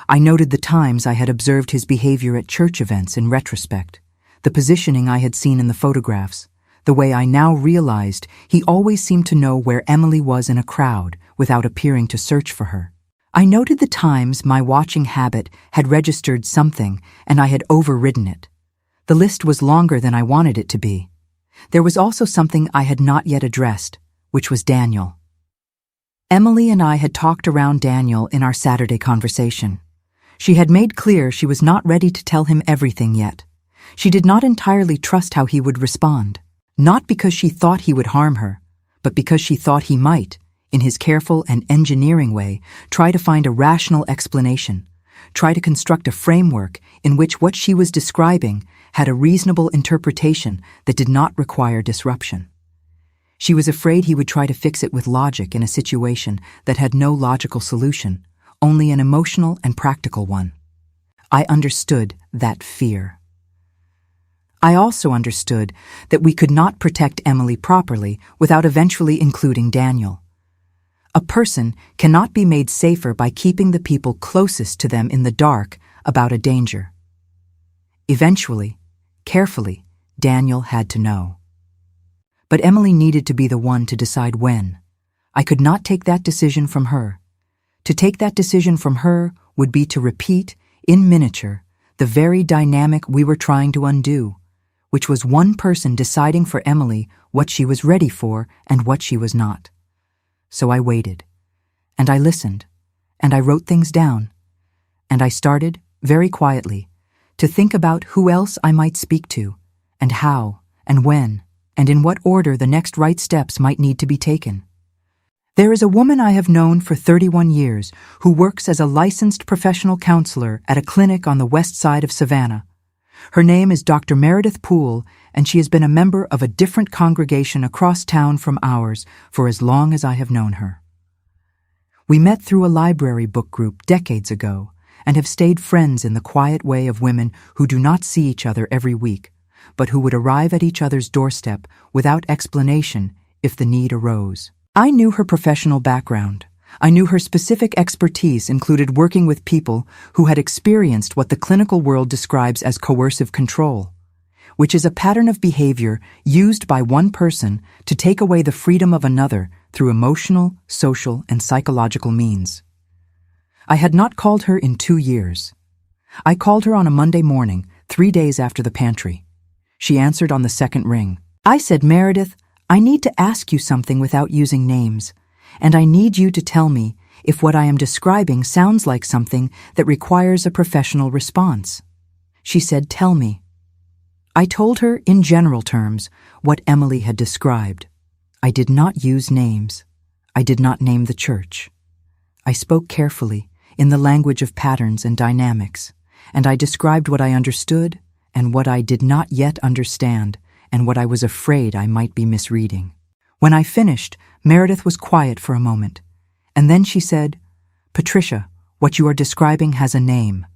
I noted the times I had observed his behavior at church events in retrospect, the positioning I had seen in the photographs, the way I now realized he always seemed to know where Emily was in a crowd without appearing to search for her. I noted the times my watching habit had registered something and I had overridden it. The list was longer than I wanted it to be. There was also something I had not yet addressed, which was Daniel. Emily and I had talked around Daniel in our Saturday conversation. She had made clear she was not ready to tell him everything yet. She did not entirely trust how he would respond, not because she thought he would harm her, but because she thought he might, in his careful and engineering way, try to find a rational explanation, try to construct a framework in which what she was describing had a reasonable interpretation that did not require disruption. She was afraid he would try to fix it with logic in a situation that had no logical solution, only an emotional and practical one. I understood that fear. I also understood that we could not protect Emily properly without eventually including Daniel. A person cannot be made safer by keeping the people closest to them in the dark about a danger. Eventually, carefully, Daniel had to know. But Emily needed to be the one to decide when. I could not take that decision from her. To take that decision from her would be to repeat, in miniature, the very dynamic we were trying to undo, which was one person deciding for Emily what she was ready for and what she was not. So I waited, and I listened, and I wrote things down, and I started, very quietly, to think about who else I might speak to, and how, and when, and in what order the next right steps might need to be taken. There is a woman I have known for 31 years who works as a licensed professional counselor at a clinic on the west side of Savannah. Her name is Dr. Meredith Poole, and she has been a member of a different congregation across town from ours for as long as I have known her. We met through a library book group decades ago, and have stayed friends in the quiet way of women who do not see each other every week, but who would arrive at each other's doorstep without explanation if the need arose. I knew her professional background. I knew her specific expertise included working with people who had experienced what the clinical world describes as coercive control, which is a pattern of behavior used by one person to take away the freedom of another through emotional, social, and psychological means. I had not called her in 2 years. I called her on a Monday morning, 3 days after the pantry. She answered on the second ring. I said, "Meredith, I need to ask you something without using names, and I need you to tell me if what I am describing sounds like something that requires a professional response." She said, "Tell me." I told her, in general terms, what Emily had described. I did not use names. I did not name the church. I spoke carefully, in the language of patterns and dynamics, and I described what I understood and what I did not yet understand and what I was afraid I might be misreading. When I finished, Meredith was quiet for a moment, and then she said, "Patricia, what you are describing has a name.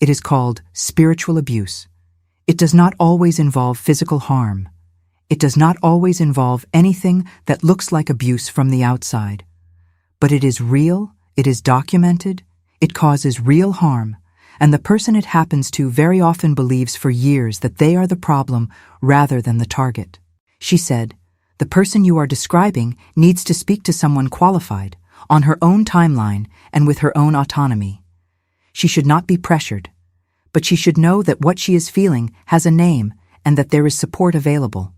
It is called spiritual abuse. It does not always involve physical harm. It does not always involve anything that looks like abuse from the outside. But it is real, it is documented, it causes real harm, and the person it happens to very often believes for years that they are the problem rather than the target." She said, "The person you are describing needs to speak to someone qualified, on her own timeline and with her own autonomy. She should not be pressured, but she should know that what she is feeling has a name and that there is support available."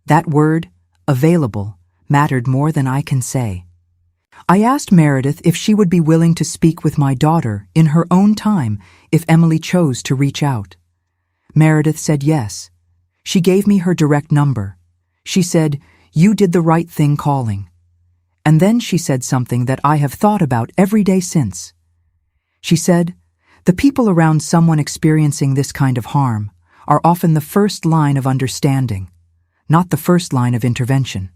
That word, available, mattered more than I can say. I asked Meredith if she would be willing to speak with my daughter in her own time if Emily chose to reach out. Meredith said yes. She gave me her direct number. She said, "You did the right thing calling." And then she said something that I have thought about every day since. She said, "The people around someone experiencing this kind of harm are often the first line of understanding, not the first line of intervention.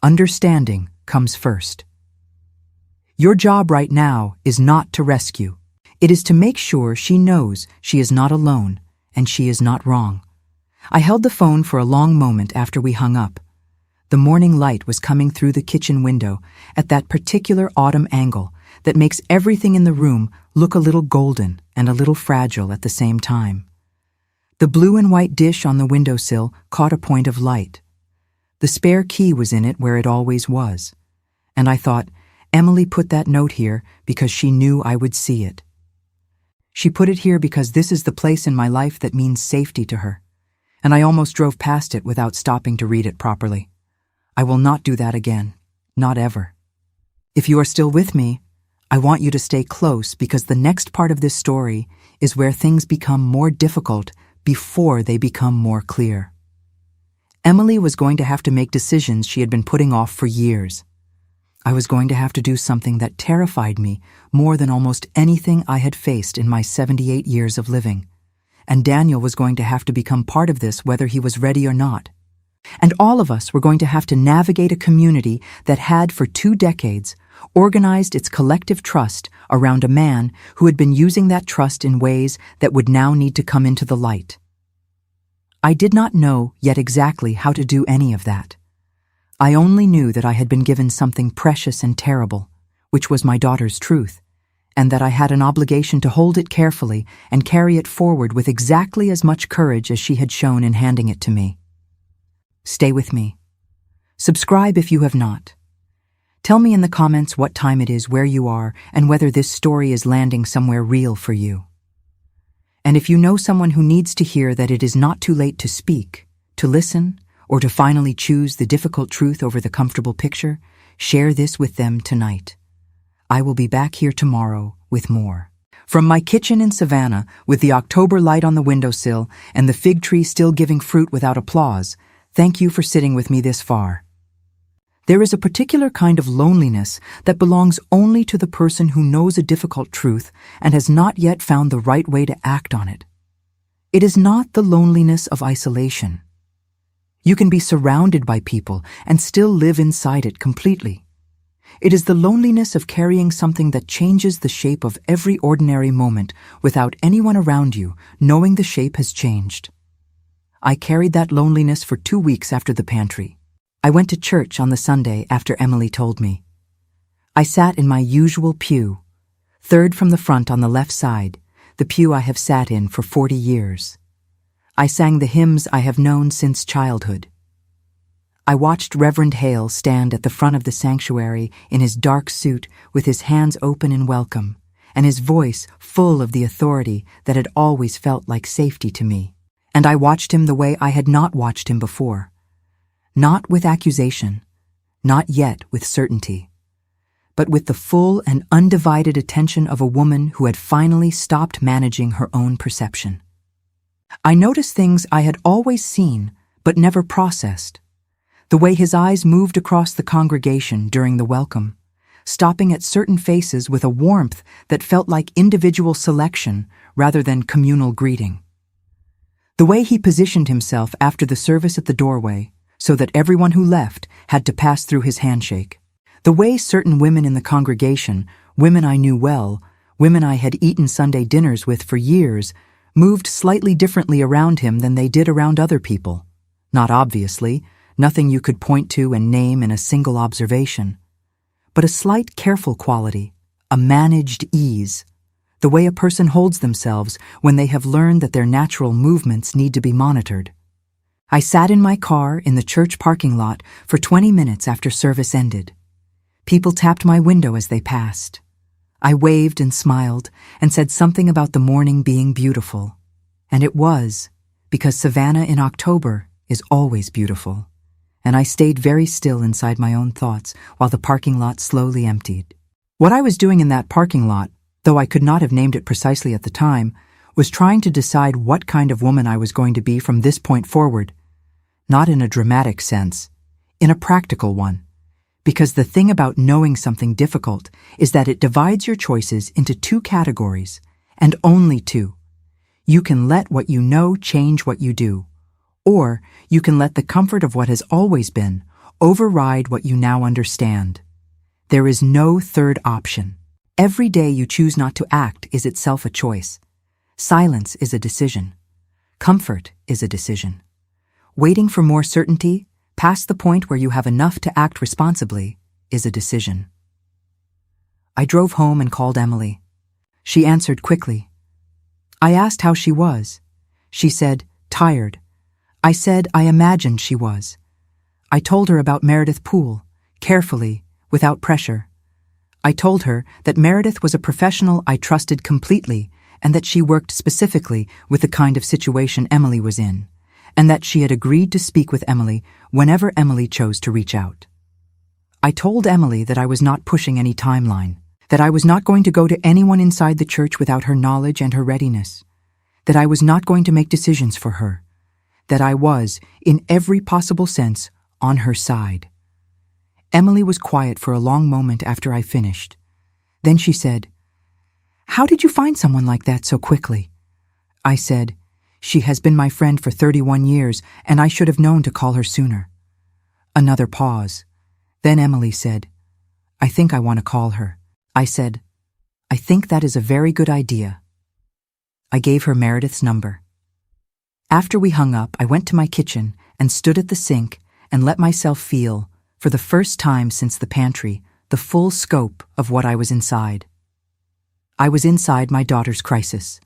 Understanding comes first. Your job right now is not to rescue. It is to make sure she knows she is not alone and she is not wrong." I held the phone for a long moment after we hung up. The morning light was coming through the kitchen window at that particular autumn angle that makes everything in the room look a little golden and a little fragile at the same time. The blue and white dish on the windowsill caught a point of light. The spare key was in it where it always was, and I thought, Emily put that note here because she knew I would see it. She put it here because this is the place in my life that means safety to her, and I almost drove past it without stopping to read it properly. I will not do that again, not ever. If you are still with me, I want you to stay close because the next part of this story is where things become more difficult before they become more clear. Emily was going to have to make decisions she had been putting off for years. I was going to have to do something that terrified me more than almost anything I had faced in my 78 years of living. And Daniel was going to have to become part of this whether he was ready or not. And all of us were going to have to navigate a community that had for 2 decades organized its collective trust around a man who had been using that trust in ways that would now need to come into the light. I did not know yet exactly how to do any of that. I only knew that I had been given something precious and terrible, which was my daughter's truth, and that I had an obligation to hold it carefully and carry it forward with exactly as much courage as she had shown in handing it to me. Stay with me. Subscribe if you have not. Tell me in the comments what time it is, where you are, and whether this story is landing somewhere real for you. And if you know someone who needs to hear that it is not too late to speak, to listen, or to finally choose the difficult truth over the comfortable picture, share this with them tonight. I will be back here tomorrow with more. From my kitchen in Savannah, with the October light on the windowsill and the fig tree still giving fruit without applause, thank you for sitting with me this far. There is a particular kind of loneliness that belongs only to the person who knows a difficult truth and has not yet found the right way to act on it. It is not the loneliness of isolation. You can be surrounded by people and still live inside it completely. It is the loneliness of carrying something that changes the shape of every ordinary moment without anyone around you knowing the shape has changed. I carried that loneliness for 2 weeks after the pantry. I went to church on the Sunday after Emily told me. I sat in my usual pew, third from the front on the left side, the pew I have sat in for 40 years. I sang the hymns I have known since childhood. I watched Reverend Hale stand at the front of the sanctuary in his dark suit with his hands open in welcome, and his voice full of the authority that had always felt like safety to me. And I watched him the way I had not watched him before. Not with accusation, not yet with certainty, but with the full and undivided attention of a woman who had finally stopped managing her own perception. I noticed things I had always seen but never processed. The way his eyes moved across the congregation during the welcome, stopping at certain faces with a warmth that felt like individual selection rather than communal greeting. The way he positioned himself after the service at the doorway so that everyone who left had to pass through his handshake. The way certain women in the congregation, women I knew well, women I had eaten Sunday dinners with for years, moved slightly differently around him than they did around other people. Not obviously, nothing you could point to and name in a single observation, but a slight careful quality, a managed ease, the way a person holds themselves when they have learned that their natural movements need to be monitored. I sat in my car in the church parking lot for 20 minutes after service ended. People tapped my window as they passed. I waved and smiled and said something about the morning being beautiful. And it was, because Savannah in October is always beautiful. And I stayed very still inside my own thoughts while the parking lot slowly emptied. What I was doing in that parking lot, though I could not have named it precisely at the time, was trying to decide what kind of woman I was going to be from this point forward. Not in a dramatic sense, in a practical one. Because the thing about knowing something difficult is that it divides your choices into 2 categories, and only 2. You can let what you know change what you do, or you can let the comfort of what has always been override what you now understand. There is no third option. Every day you choose not to act is itself a choice. Silence is a decision. Comfort is a decision. Waiting for more certainty, past the point where you have enough to act responsibly, is a decision. I drove home and called Emily. She answered quickly. I asked how she was. She said, tired. I said I imagined she was. I told her about Meredith Poole, carefully, without pressure. I told her that Meredith was a professional I trusted completely and that she worked specifically with the kind of situation Emily was in, and that she had agreed to speak with Emily whenever Emily chose to reach out. I told Emily that I was not pushing any timeline, that I was not going to go to anyone inside the church without her knowledge and her readiness, that I was not going to make decisions for her, that I was, in every possible sense, on her side. Emily was quiet for a long moment after I finished. Then she said, "How did you find someone like that so quickly?" I said, "She has been my friend for 31 years, and I should have known to call her sooner." Another pause. Then Emily said, "I think I want to call her." I said, "I think that is a very good idea." I gave her Meredith's number. After we hung up, I went to my kitchen and stood at the sink and let myself feel, for the first time since the pantry, the full scope of what I was inside. I was inside my daughter's crisis.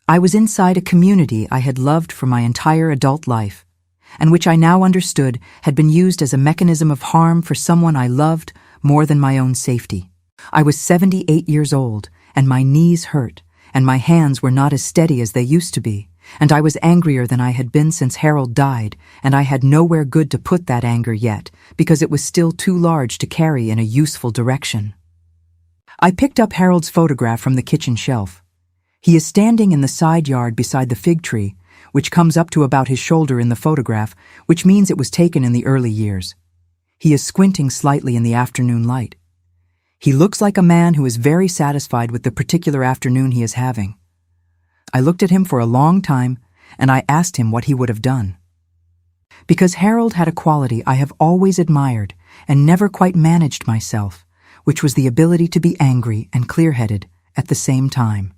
I was inside a community I had loved for my entire adult life, and which I now understood had been used as a mechanism of harm for someone I loved more than my own safety. I was 78 years old, and my knees hurt, and my hands were not as steady as they used to be, and I was angrier than I had been since Harold died, and I had nowhere good to put that anger yet, because it was still too large to carry in a useful direction. I picked up Harold's photograph from the kitchen shelf. He is standing in the side yard beside the fig tree, which comes up to about his shoulder in the photograph, which means it was taken in the early years. He is squinting slightly in the afternoon light. He looks like a man who is very satisfied with the particular afternoon he is having. I looked at him for a long time, and I asked him what he would have done. Because Harold had a quality I have always admired and never quite managed myself, which was the ability to be angry and clear-headed at the same time.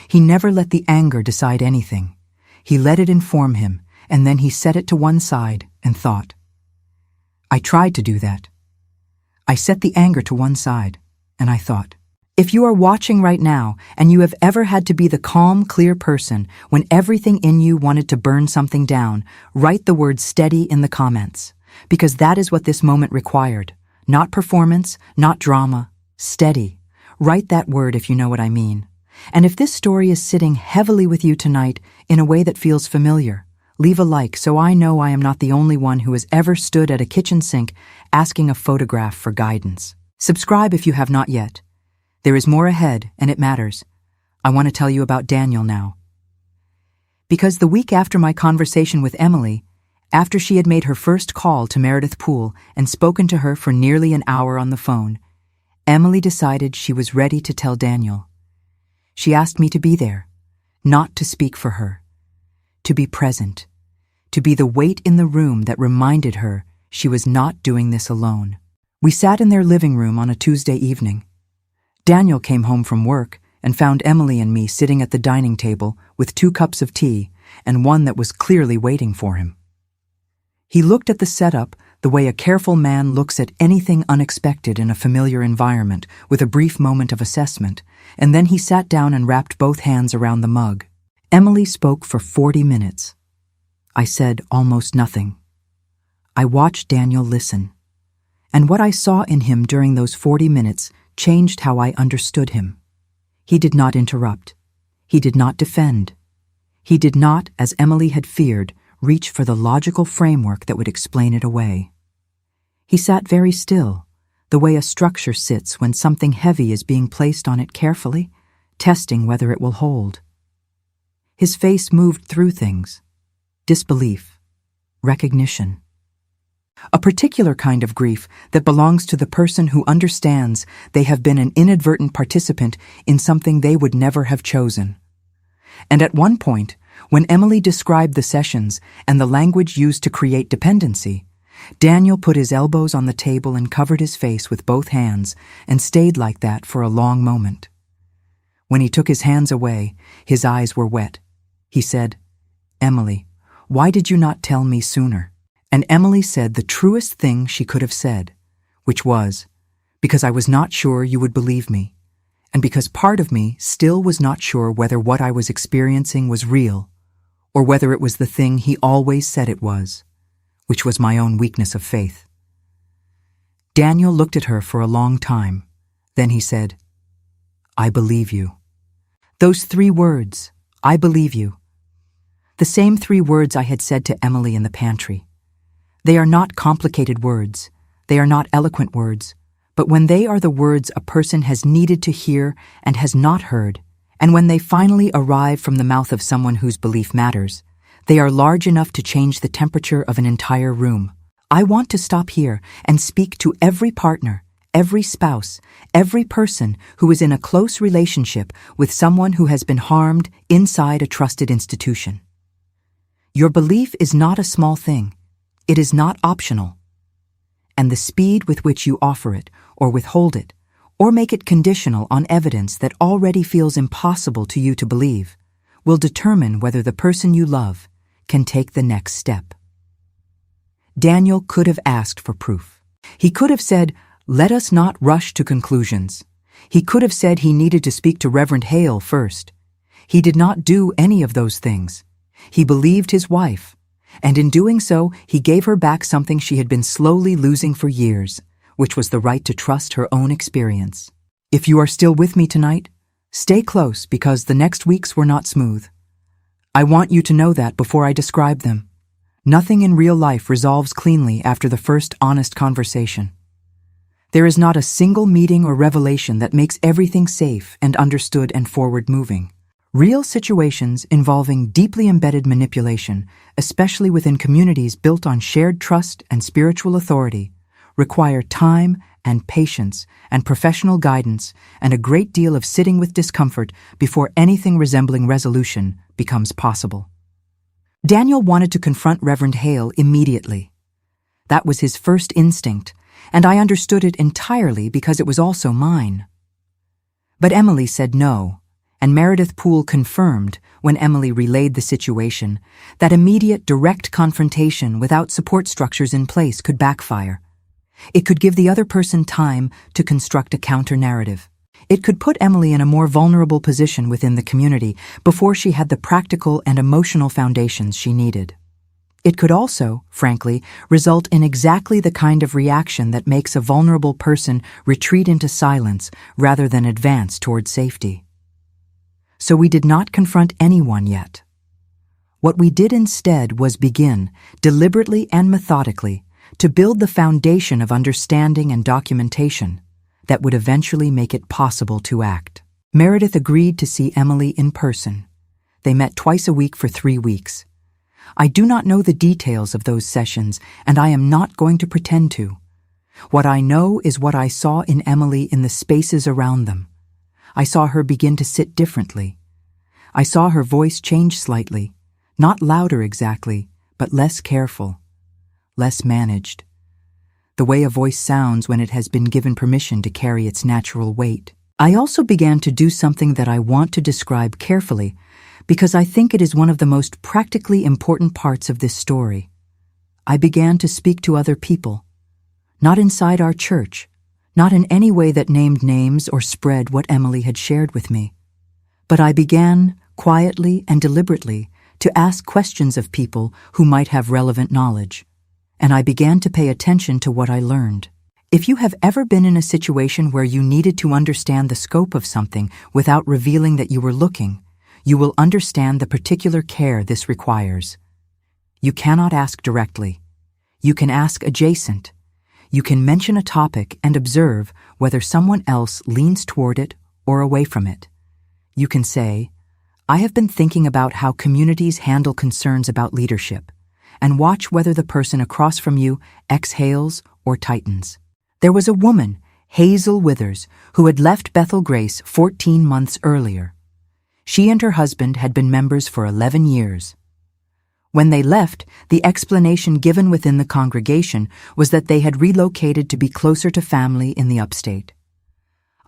He never let the anger decide anything. He let it inform him, and then he set it to one side and thought. I tried to do that. I set the anger to one side, and I thought. If you are watching right now and you have ever had to be the calm, clear person when everything in you wanted to burn something down, write the word steady in the comments, because that is what this moment required. Not performance, not drama, steady. Write that word if you know what I mean. And if this story is sitting heavily with you tonight in a way that feels familiar, leave a like so I know I am not the only one who has ever stood at a kitchen sink asking a photograph for guidance. Subscribe if you have not yet. There is more ahead, and it matters. I want to tell you about Daniel now. Because the week after my conversation with Emily, after she had made her first call to Meredith Poole and spoken to her for nearly an hour on the phone, Emily decided she was ready to tell Daniel. She asked me to be there, not to speak for her, to be present, to be the weight in the room that reminded her she was not doing this alone. We sat in their living room on a Tuesday evening. Daniel came home from work and found Emily and me sitting at the dining table with 2 cups of tea and one that was clearly waiting for him. He looked at the setup the way a careful man looks at anything unexpected in a familiar environment with a brief moment of assessment, and then he sat down and wrapped both hands around the mug. Emily spoke for 40 minutes. I said almost nothing. I watched Daniel listen, and what I saw in him during those 40 minutes changed how I understood him. He did not interrupt. He did not defend. He did not, as Emily had feared, reach for the logical framework that would explain it away. He sat very still, the way a structure sits when something heavy is being placed on it carefully, testing whether it will hold. His face moved through things. Disbelief. Recognition. A particular kind of grief that belongs to the person who understands they have been an inadvertent participant in something they would never have chosen. And at one point, when Emily described the sessions and the language used to create dependency, Daniel put his elbows on the table and covered his face with both hands and stayed like that for a long moment. When he took his hands away, his eyes were wet. He said, "Emily, why did you not tell me sooner?" And Emily said the truest thing she could have said, which was, because I was not sure you would believe me, and because part of me still was not sure whether what I was experiencing was real, or whether it was the thing he always said it was, which was my own weakness of faith. Daniel looked at her for a long time. Then he said, "I believe you." Those 3 words, "I believe you." The same 3 words I had said to Emily in the pantry. They are not complicated words. They are not eloquent words. But when they are the words a person has needed to hear and has not heard, and when they finally arrive from the mouth of someone whose belief matters, they are large enough to change the temperature of an entire room. I want to stop here and speak to every partner, every spouse, every person who is in a close relationship with someone who has been harmed inside a trusted institution. Your belief is not a small thing. It is not optional. And the speed with which you offer it, or withhold it, or make it conditional on evidence that already feels impossible to you to believe, will determine whether the person you love can take the next step. Daniel could have asked for proof. He could have said, "Let us not rush to conclusions." He could have said he needed to speak to Reverend Hale first. He did not do any of those things. He believed his wife, and in doing so, he gave her back something she had been slowly losing for years, which was the right to trust her own experience. If you are still with me tonight, stay close because the next weeks were not smooth. I want you to know that before I describe them. Nothing in real life resolves cleanly after the first honest conversation. There is not a single meeting or revelation that makes everything safe and understood and forward-moving. Real situations involving deeply embedded manipulation, especially within communities built on shared trust and spiritual authority, require time and patience and professional guidance and a great deal of sitting with discomfort before anything resembling resolution becomes possible. Daniel wanted to confront Reverend Hale immediately. That was his first instinct, and I understood it entirely because it was also mine. But Emily said no, and Meredith Poole confirmed, when Emily relayed the situation, that immediate direct confrontation without support structures in place could backfire. It could give the other person time to construct a counter-narrative. It could put Emily in a more vulnerable position within the community before she had the practical and emotional foundations she needed. It could also, frankly, result in exactly the kind of reaction that makes a vulnerable person retreat into silence rather than advance toward safety. So we did not confront anyone yet. What we did instead was begin, deliberately and methodically, to build the foundation of understanding and documentation that would eventually make it possible to act. Meredith agreed to see Emily in person. They met twice a week for 3 weeks. I do not know the details of those sessions, and I am not going to pretend to. What I know is what I saw in Emily in the spaces around them. I saw her begin to sit differently. I saw her voice change slightly, not louder exactly, but less careful, less managed. The way a voice sounds when it has been given permission to carry its natural weight. I also began to do something that I want to describe carefully, because I think it is one of the most practically important parts of this story. I began to speak to other people, not inside our church, not in any way that named names or spread what Emily had shared with me. But I began, quietly and deliberately, to ask questions of people who might have relevant knowledge, and I began to pay attention to what I learned. If you have ever been in a situation where you needed to understand the scope of something without revealing that you were looking, you will understand the particular care this requires. You cannot ask directly. You can ask adjacent. You can mention a topic and observe whether someone else leans toward it or away from it. You can say, I have been thinking about how communities handle concerns about leadership, and watch whether the person across from you exhales or tightens. There was a woman, Hazel Withers, who had left Bethel Grace 14 months earlier. She and her husband had been members for 11 years. When they left, the explanation given within the congregation was that they had relocated to be closer to family in the upstate.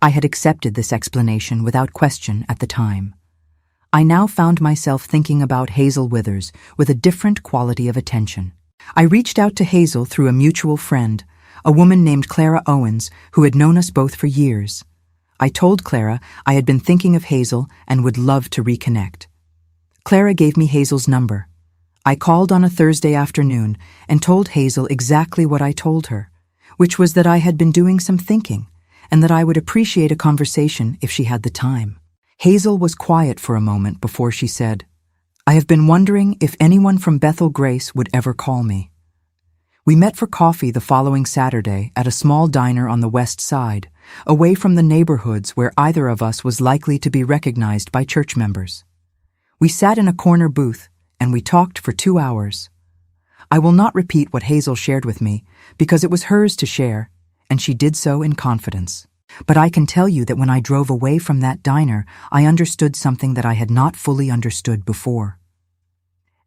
I had accepted this explanation without question at the time. I now found myself thinking about Hazel Withers with a different quality of attention. I reached out to Hazel through a mutual friend, a woman named Clara Owens, who had known us both for years. I told Clara I had been thinking of Hazel and would love to reconnect. Clara gave me Hazel's number. I called on a Thursday afternoon and told Hazel exactly what I told her, which was that I had been doing some thinking and that I would appreciate a conversation if she had the time. Hazel was quiet for a moment before she said, I have been wondering if anyone from Bethel Grace would ever call me. We met for coffee the following Saturday at a small diner on the west side, away from the neighborhoods where either of us was likely to be recognized by church members. We sat in a corner booth, and we talked for 2 hours. I will not repeat what Hazel shared with me, because it was hers to share, and she did so in confidence. But I can tell you that when I drove away from that diner, I understood something that I had not fully understood before.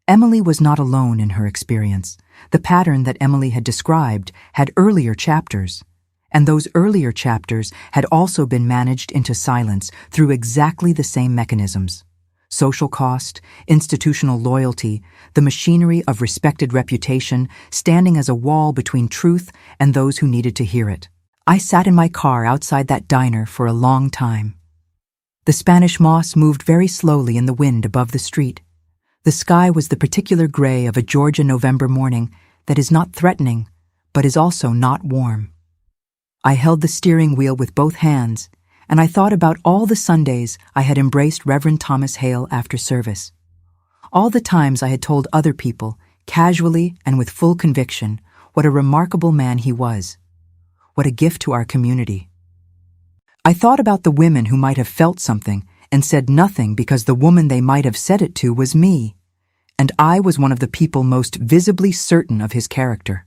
Emily was not alone in her experience. The pattern that Emily had described had earlier chapters, and those earlier chapters had also been managed into silence through exactly the same mechanisms. Social cost, institutional loyalty, the machinery of respected reputation standing as a wall between truth and those who needed to hear it. I sat in my car outside that diner for a long time. The Spanish moss moved very slowly in the wind above the street. The sky was the particular gray of a Georgia November morning that is not threatening, but is also not warm. I held the steering wheel with both hands, and I thought about all the Sundays I had embraced Reverend Thomas Hale after service. All the times I had told other people, casually and with full conviction, what a remarkable man he was. What a gift to our community. I thought about the women who might have felt something and said nothing because the woman they might have said it to was me, and I was one of the people most visibly certain of his character.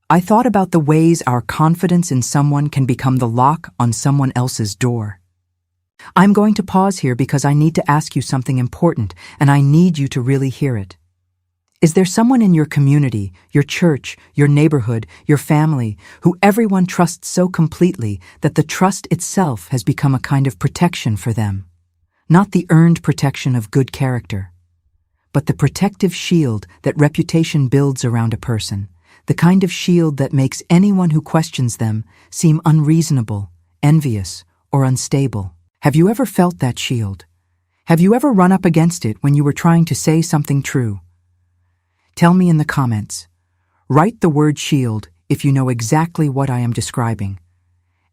I thought about the ways our confidence in someone can become the lock on someone else's door. I'm going to pause here because I need to ask you something important, and I need you to really hear it. Is there someone in your community, your church, your neighborhood, your family, who everyone trusts so completely that the trust itself has become a kind of protection for them? Not the earned protection of good character, but the protective shield that reputation builds around a person, the kind of shield that makes anyone who questions them seem unreasonable, envious, or unstable. Have you ever felt that shield? Have you ever run up against it when you were trying to say something true? Tell me in the comments. Write the word shield if you know exactly what I am describing.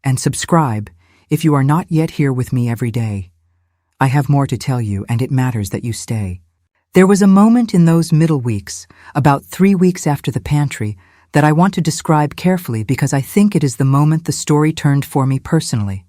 And subscribe if you are not yet here with me every day. I have more to tell you, and it matters that you stay. There was a moment in those middle weeks, about 3 weeks after the pantry, that I want to describe carefully because I think it is the moment the story turned for me personally.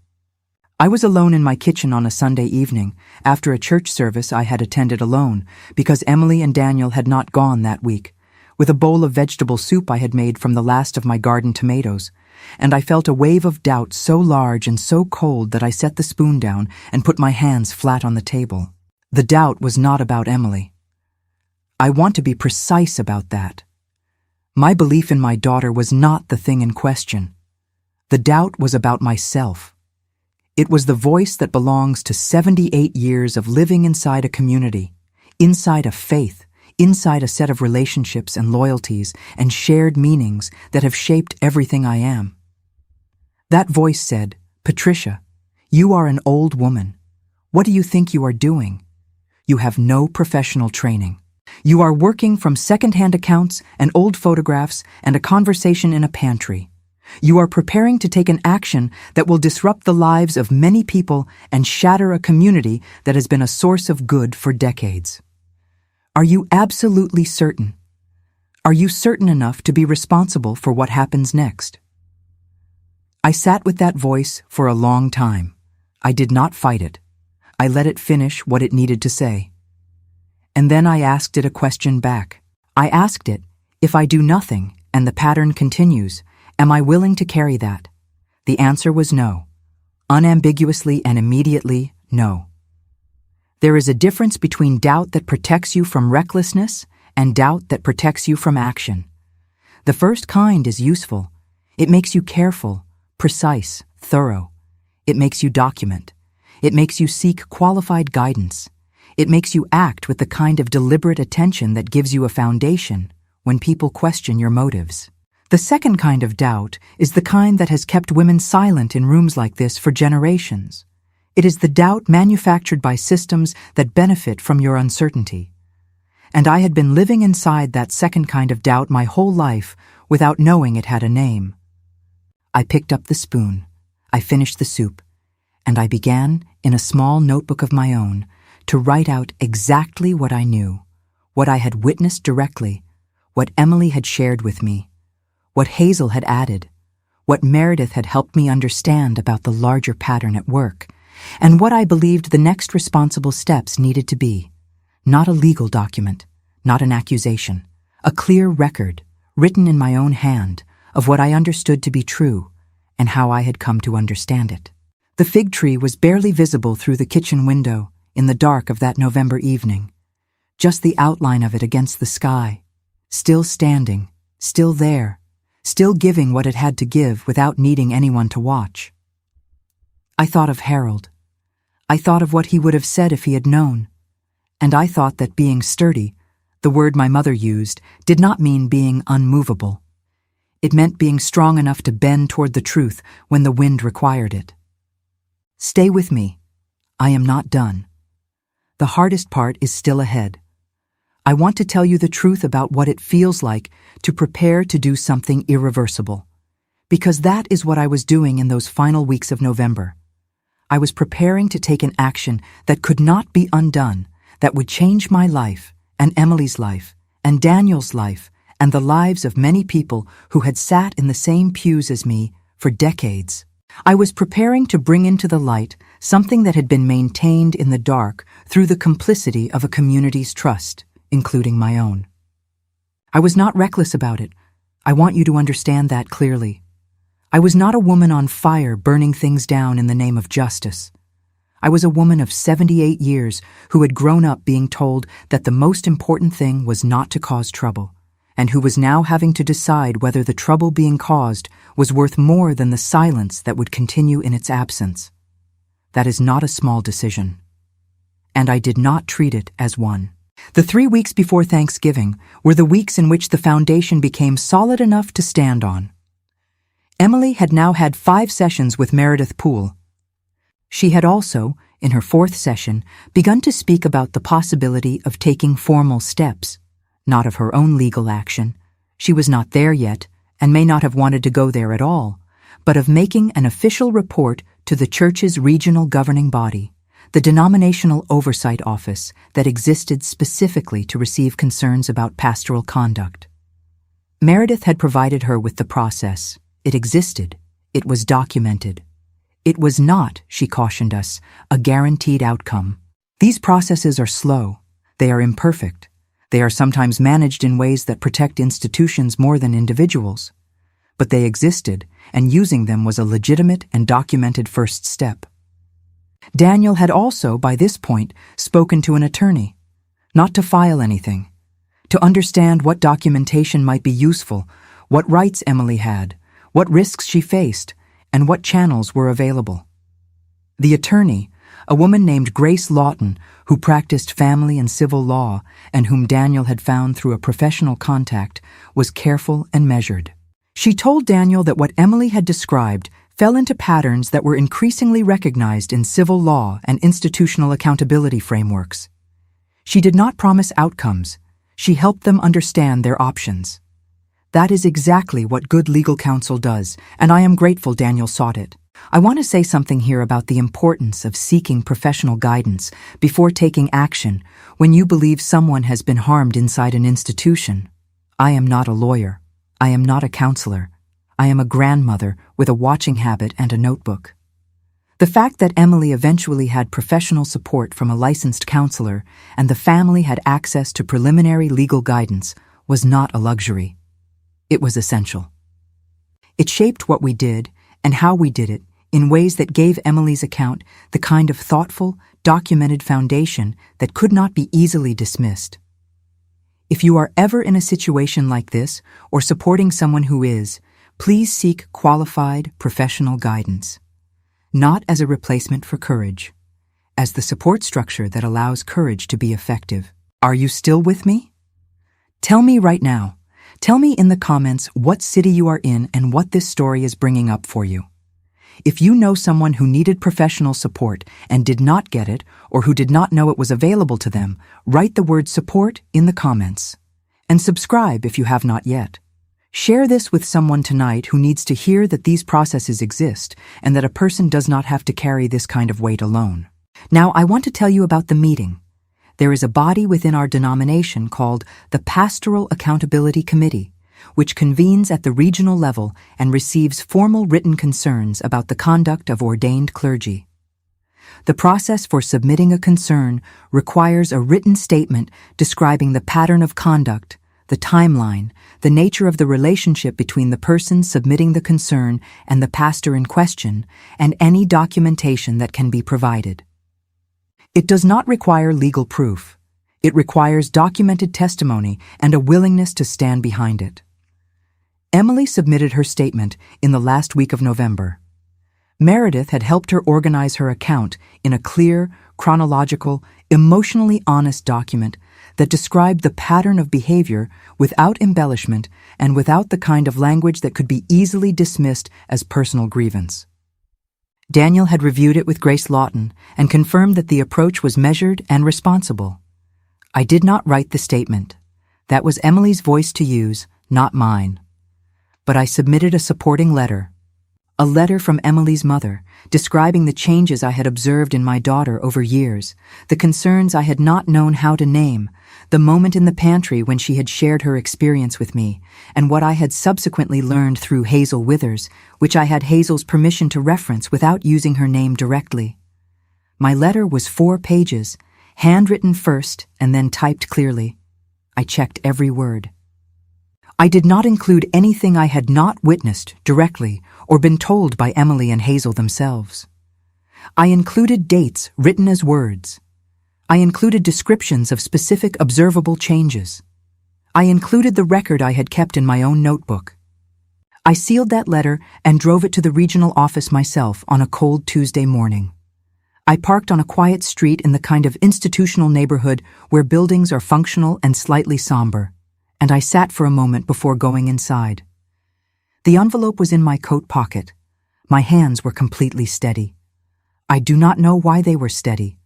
I was alone in my kitchen on a Sunday evening, after a church service I had attended alone, because Emily and Daniel had not gone that week, with a bowl of vegetable soup I had made from the last of my garden tomatoes, and I felt a wave of doubt so large and so cold that I set the spoon down and put my hands flat on the table. The doubt was not about Emily. I want to be precise about that. My belief in my daughter was not the thing in question. The doubt was about myself. It was the voice that belongs to 78 years of living inside a community, inside a faith, inside a set of relationships and loyalties and shared meanings that have shaped everything I am. That voice said, "Patricia, you are an old woman. What do you think you are doing? You have no professional training. You are working from second-hand accounts and old photographs and a conversation in a pantry. You are preparing to take an action that will disrupt the lives of many people and shatter a community that has been a source of good for decades. Are you absolutely certain? Are you certain enough to be responsible for what happens next?" I sat with that voice for a long time. I did not fight it. I let it finish what it needed to say. And then I asked it a question back. I asked it, if I do nothing and the pattern continues, am I willing to carry that? The answer was no. Unambiguously and immediately, no. There is a difference between doubt that protects you from recklessness and doubt that protects you from action. The first kind is useful. It makes you careful, precise, thorough. It makes you document. It makes you seek qualified guidance. It makes you act with the kind of deliberate attention that gives you a foundation when people question your motives. The second kind of doubt is the kind that has kept women silent in rooms like this for generations. It is the doubt manufactured by systems that benefit from your uncertainty. And I had been living inside that second kind of doubt my whole life without knowing it had a name. I picked up the spoon, I finished the soup, and I began, in a small notebook of my own, to write out exactly what I knew, what I had witnessed directly, what Emily had shared with me, what Hazel had added, what Meredith had helped me understand about the larger pattern at work, and what I believed the next responsible steps needed to be. Not a legal document, not an accusation, a clear record, written in my own hand, of what I understood to be true and how I had come to understand it. The fig tree was barely visible through the kitchen window in the dark of that November evening, just the outline of it against the sky, still standing, still there, still giving what it had to give without needing anyone to watch. I thought of Harold. I thought of what he would have said if he had known, and I thought that being sturdy, the word my mother used, did not mean being unmovable. It meant being strong enough to bend toward the truth when the wind required it. Stay with me. I am not done. The hardest part is still ahead. I want to tell you the truth about what it feels like to prepare to do something irreversible, because that is what I was doing in those final weeks of November. I was preparing to take an action that could not be undone, that would change my life, and Emily's life, and Daniel's life, and the lives of many people who had sat in the same pews as me for decades. I was preparing to bring into the light something that had been maintained in the dark through the complicity of a community's trust, including my own. I was not reckless about it. I want you to understand that clearly. I was not a woman on fire burning things down in the name of justice. I was a woman of 78 years who had grown up being told that the most important thing was not to cause trouble, and who was now having to decide whether the trouble being caused was worth more than the silence that would continue in its absence. That is not a small decision. And I did not treat it as one. The 3 weeks before Thanksgiving were the weeks in which the foundation became solid enough to stand on. Emily had now had 5 sessions with Meredith Poole. She had also, in her 4th session, begun to speak about the possibility of taking formal steps, not of her own legal action. She was not there yet, and may not have wanted to go there at all, but of making an official report to the church's regional governing body, the denominational oversight office that existed specifically to receive concerns about pastoral conduct. Meredith had provided her with the process. It existed. It was documented. It was not, she cautioned us, a guaranteed outcome. These processes are slow. They are imperfect. They are sometimes managed in ways that protect institutions more than individuals. But they existed, and using them was a legitimate and documented first step. Daniel had also, by this point, spoken to an attorney, not to file anything, to understand what documentation might be useful, what rights Emily had, what risks she faced, and what channels were available. The attorney, a woman named Grace Lawton, who practiced family and civil law and whom Daniel had found through a professional contact, was careful and measured. She told Daniel that what Emily had described fell into patterns that were increasingly recognized in civil law and institutional accountability frameworks. She did not promise outcomes. She helped them understand their options. That is exactly what good legal counsel does, and I am grateful Daniel sought it. I want to say something here about the importance of seeking professional guidance before taking action when you believe someone has been harmed inside an institution. I am not a lawyer. I am not a counselor. I am a grandmother with a watching habit and a notebook. The fact that Emily eventually had professional support from a licensed counselor and the family had access to preliminary legal guidance was not a luxury. It was essential. It shaped what we did and how we did it in ways that gave Emily's account the kind of thoughtful, documented foundation that could not be easily dismissed. If you are ever in a situation like this or supporting someone who is, please seek qualified, professional guidance, not as a replacement for courage, as the support structure that allows courage to be effective. Are you still with me? Tell me right now. Tell me in the comments what city you are in and what this story is bringing up for you. If you know someone who needed professional support and did not get it, or who did not know it was available to them, write the word support in the comments. And subscribe if you have not yet. Share this with someone tonight who needs to hear that these processes exist and that a person does not have to carry this kind of weight alone. Now, I want to tell you about the meeting. There is a body within our denomination called the Pastoral Accountability Committee, which convenes at the regional level and receives formal written concerns about the conduct of ordained clergy. The process for submitting a concern requires a written statement describing the pattern of conduct, the timeline, the nature of the relationship between the person submitting the concern and the pastor in question, and any documentation that can be provided. It does not require legal proof. It requires documented testimony and a willingness to stand behind it. Emily submitted her statement in the last week of November. Meredith had helped her organize her account in a clear, chronological, emotionally honest document that described the pattern of behavior without embellishment and without the kind of language that could be easily dismissed as personal grievance. Daniel had reviewed it with Grace Lawton and confirmed that the approach was measured and responsible. I did not write the statement. That was Emily's voice to use, not mine. But I submitted a supporting letter. A letter from Emily's mother, describing the changes I had observed in my daughter over years, the concerns I had not known how to name, the moment in the pantry when she had shared her experience with me, and what I had subsequently learned through Hazel Withers, which I had Hazel's permission to reference without using her name directly. My letter was 4 pages, handwritten first and then typed clearly. I checked every word. I did not include anything I had not witnessed directly or been told by Emily and Hazel themselves. I included dates written as words. I included descriptions of specific observable changes. I included the record I had kept in my own notebook. I sealed that letter and drove it to the regional office myself on a cold Tuesday morning. I parked on a quiet street in the kind of institutional neighborhood where buildings are functional and slightly somber, and I sat for a moment before going inside. The envelope was in my coat pocket. My hands were completely steady. I do not know why they were steady.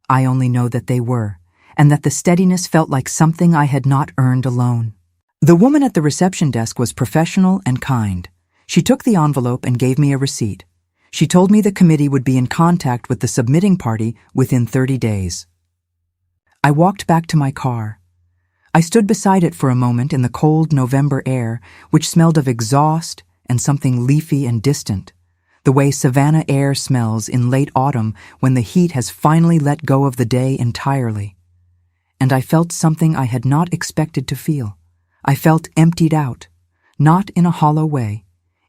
I only know that they were, and that the steadiness felt like something I had not earned alone. The woman at the reception desk was professional and kind. She took the envelope and gave me a receipt. She told me the committee would be in contact with the submitting party within 30 days. I walked back to my car. I stood beside it for a moment in the cold November air, which smelled of exhaust and something leafy and distant, the way savanna air smells in late autumn when the heat has finally let go of the day entirely. And I felt something I had not expected to feel. I felt emptied out, not in a hollow way,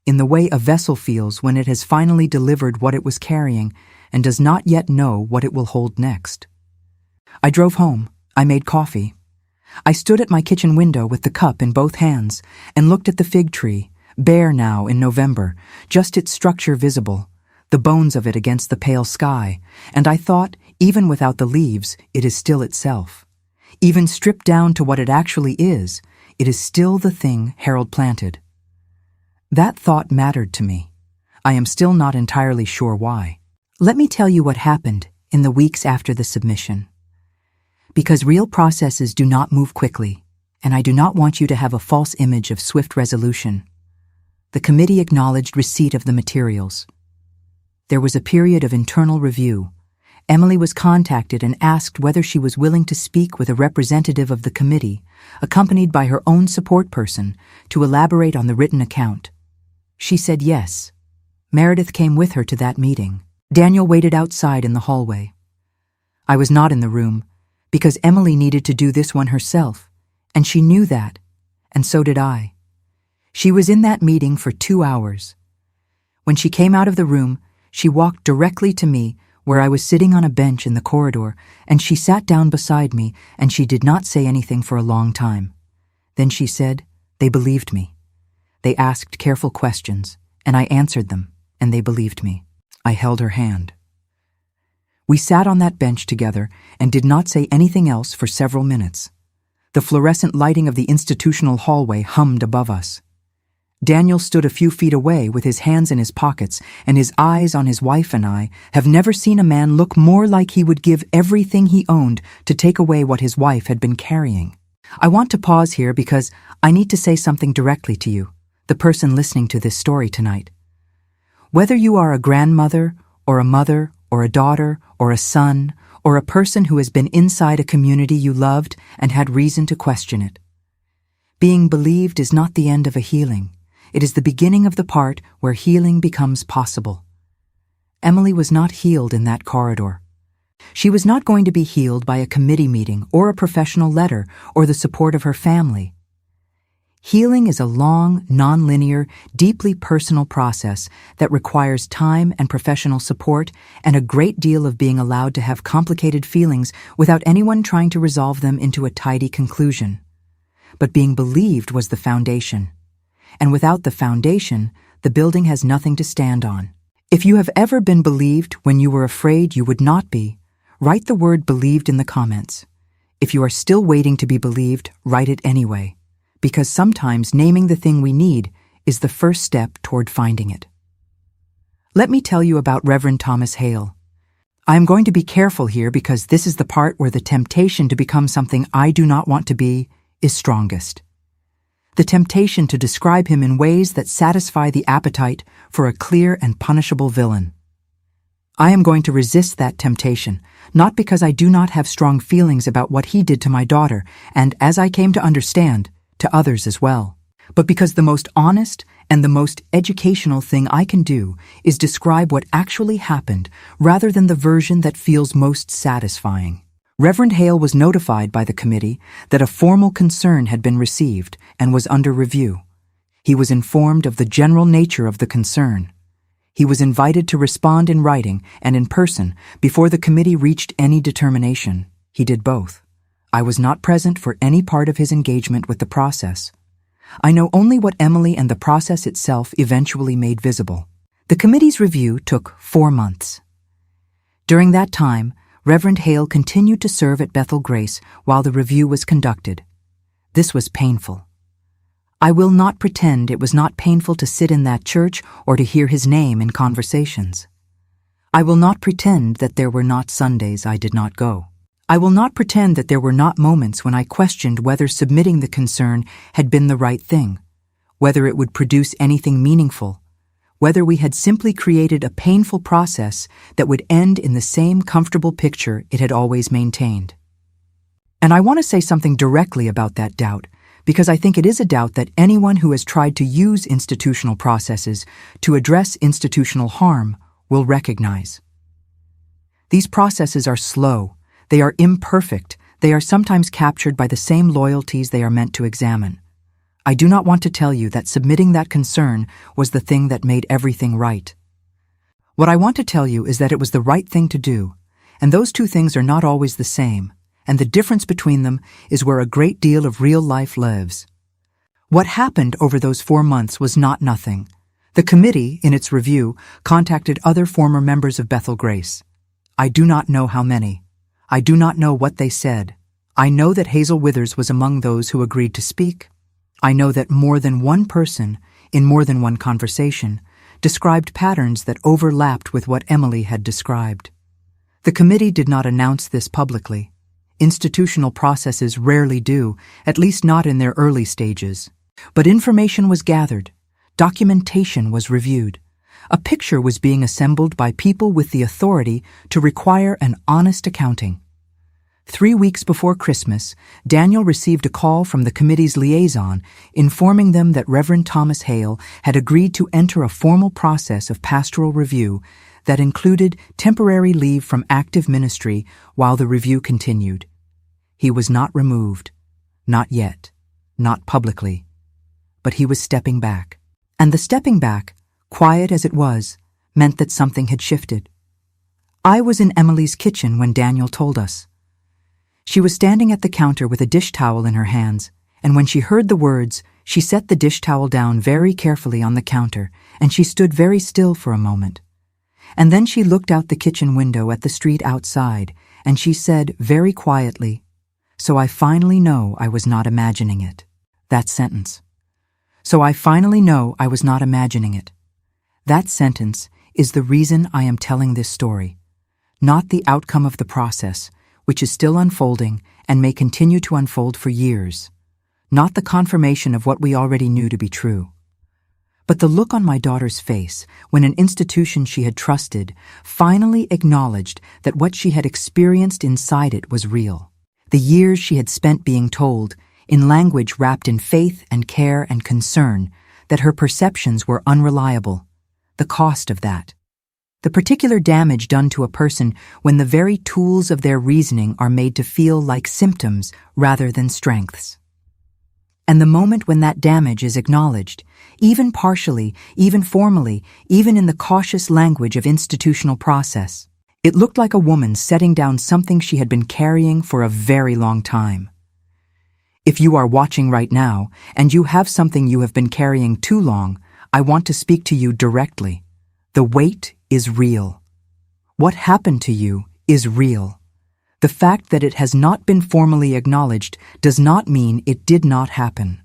in the way a vessel feels when it has finally delivered what it was carrying and does not yet know what it will hold next. I drove home. I made coffee. I stood at my kitchen window with the cup in both hands and looked at the fig tree, bare now in November, just its structure visible, the bones of it against the pale sky, and I thought, even without the leaves, it is still itself. Even stripped down to what it actually is, it is still the thing Harold planted. That thought mattered to me. I am still not entirely sure why. Let me tell you what happened in the weeks after the submission. Because real processes do not move quickly, and I do not want you to have a false image of swift resolution. The committee acknowledged receipt of the materials. There was a period of internal review. Emily was contacted and asked whether she was willing to speak with a representative of the committee, accompanied by her own support person, to elaborate on the written account. She said yes. Meredith came with her to that meeting. Daniel waited outside in the hallway. I was not in the room, because Emily needed to do this one herself, and she knew that, and so did I. She was in that meeting for 2 hours. When she came out of the room, she walked directly to me, where I was sitting on a bench in the corridor, and she sat down beside me, and she did not say anything for a long time. Then she said, "They believed me." They asked careful questions, and I answered them, and they believed me. I held her hand. We sat on that bench together and did not say anything else for several minutes. The fluorescent lighting of the institutional hallway hummed above us. Daniel stood a few feet away with his hands in his pockets and his eyes on his wife, and I have never seen a man look more like he would give everything he owned to take away what his wife had been carrying. I want to pause here because I need to say something directly to you, the person listening to this story tonight. Whether you are a grandmother or a mother or a daughter or a son or a person who has been inside a community you loved and had reason to question it, being believed is not the end of a healing. It is the beginning of the part where healing becomes possible. Emily was not healed in that corridor. She was not going to be healed by a committee meeting or a professional letter or the support of her family. Healing is a long, non-linear, deeply personal process that requires time and professional support and a great deal of being allowed to have complicated feelings without anyone trying to resolve them into a tidy conclusion. But being believed was the foundation. And without the foundation, the building has nothing to stand on. If you have ever been believed when you were afraid you would not be, write the word believed in the comments. If you are still waiting to be believed, write it anyway, because sometimes naming the thing we need is the first step toward finding it. Let me tell you about Reverend Thomas Hale. I am going to be careful here because this is the part where the temptation to become something I do not want to be is strongest. The temptation to describe him in ways that satisfy the appetite for a clear and punishable villain. I am going to resist that temptation, not because I do not have strong feelings about what he did to my daughter, and as I came to understand, to others as well, but because the most honest and the most educational thing I can do is describe what actually happened rather than the version that feels most satisfying. Reverend Hale was notified by the committee that a formal concern had been received and was under review. He was informed of the general nature of the concern. He was invited to respond in writing and in person before the committee reached any determination. He did both. I was not present for any part of his engagement with the process. I know only what Emily and the process itself eventually made visible. The committee's review took 4 months. During that time, Reverend Hale continued to serve at Bethel Grace while the review was conducted. This was painful. I will not pretend it was not painful to sit in that church or to hear his name in conversations. I will not pretend that there were not Sundays I did not go. I will not pretend that there were not moments when I questioned whether submitting the concern had been the right thing, whether it would produce anything meaningful, whether we had simply created a painful process that would end in the same comfortable picture it had always maintained. And I want to say something directly about that doubt, because I think it is a doubt that anyone who has tried to use institutional processes to address institutional harm will recognize. These processes are slow, they are imperfect, they are sometimes captured by the same loyalties they are meant to examine. I do not want to tell you that submitting that concern was the thing that made everything right. What I want to tell you is that it was the right thing to do, and those two things are not always the same, and the difference between them is where a great deal of real life lives. What happened over those 4 months was not nothing. The committee, in its review, contacted other former members of Bethel Grace. I do not know how many. I do not know what they said. I know that Hazel Withers was among those who agreed to speak. I know that more than one person, in more than one conversation, described patterns that overlapped with what Emily had described. The committee did not announce this publicly. Institutional processes rarely do, at least not in their early stages. But information was gathered. Documentation was reviewed. A picture was being assembled by people with the authority to require an honest accounting. 3 weeks before Christmas, Daniel received a call from the committee's liaison informing them that Reverend Thomas Hale had agreed to enter a formal process of pastoral review that included temporary leave from active ministry while the review continued. He was not removed, not yet, not publicly, but he was stepping back. And the stepping back, quiet as it was, meant that something had shifted. I was in Emily's kitchen when Daniel told us. She was standing at the counter with a dish towel in her hands, and when she heard the words, she set the dish towel down very carefully on the counter, and she stood very still for a moment. And then she looked out the kitchen window at the street outside, and she said very quietly, "So I finally know I was not imagining it." That sentence. So I finally know I was not imagining it. That sentence is the reason I am telling this story, not the outcome of the process, which is still unfolding and may continue to unfold for years, not the confirmation of what we already knew to be true. But the look on my daughter's face when an institution she had trusted finally acknowledged that what she had experienced inside it was real. The years she had spent being told, in language wrapped in faith and care and concern, that her perceptions were unreliable, the cost of that. The particular damage done to a person when the very tools of their reasoning are made to feel like symptoms rather than strengths. And the moment when that damage is acknowledged, even partially, even formally, even in the cautious language of institutional process, it looked like a woman setting down something she had been carrying for a very long time. If you are watching right now, and you have something you have been carrying too long, I want to speak to you directly. The weight is real. What happened to you is real. The fact that it has not been formally acknowledged does not mean it did not happen.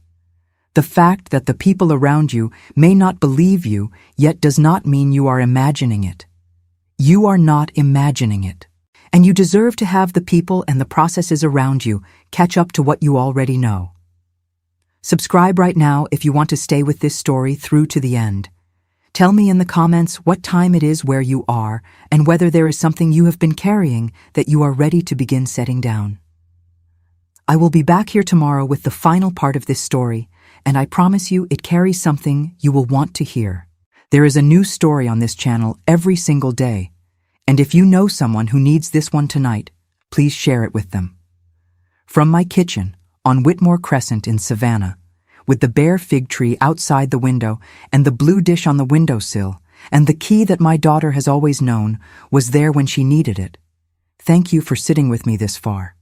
The fact that the people around you may not believe you yet does not mean you are imagining it. You are not imagining it. And you deserve to have the people and the processes around you catch up to what you already know. Subscribe right now if you want to stay with this story through to the end. Tell me in the comments what time it is where you are and whether there is something you have been carrying that you are ready to begin setting down. I will be back here tomorrow with the final part of this story, and I promise you it carries something you will want to hear. There is a new story on this channel every single day, and if you know someone who needs this one tonight, please share it with them. From my kitchen on Whitmore Crescent in Savannah, with the bare fig tree outside the window and the blue dish on the windowsill, and the key that my daughter has always known was there when she needed it. Thank you for sitting with me this far.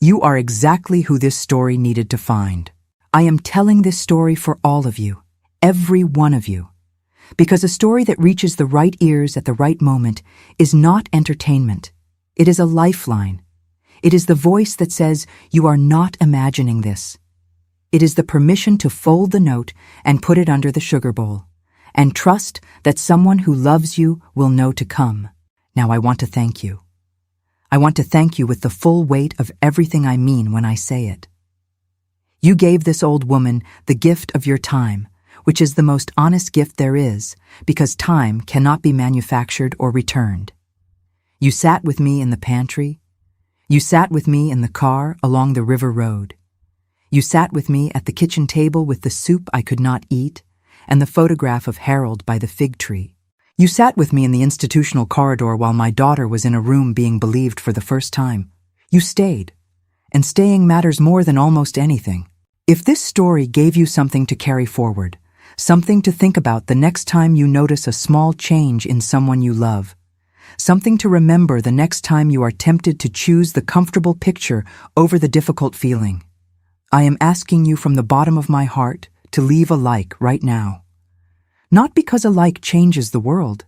You are exactly who this story needed to find. I am telling this story for all of you, every one of you, because a story that reaches the right ears at the right moment is not entertainment. It is a lifeline. It is the voice that says, you are not imagining this. It is the permission to fold the note and put it under the sugar bowl, and trust that someone who loves you will know to come. Now I want to thank you. I want to thank you with the full weight of everything I mean when I say it. You gave this old woman the gift of your time, which is the most honest gift there is, because time cannot be manufactured or returned. You sat with me in the pantry. You sat with me in the car along the river road. You sat with me at the kitchen table with the soup I could not eat and the photograph of Harold by the fig tree. You sat with me in the institutional corridor while my daughter was in a room being believed for the first time. You stayed, and staying matters more than almost anything. If this story gave you something to carry forward, something to think about the next time you notice a small change in someone you love, something to remember the next time you are tempted to choose the comfortable picture over the difficult feeling, I am asking you from the bottom of my heart to leave a like right now. Not because a like changes the world,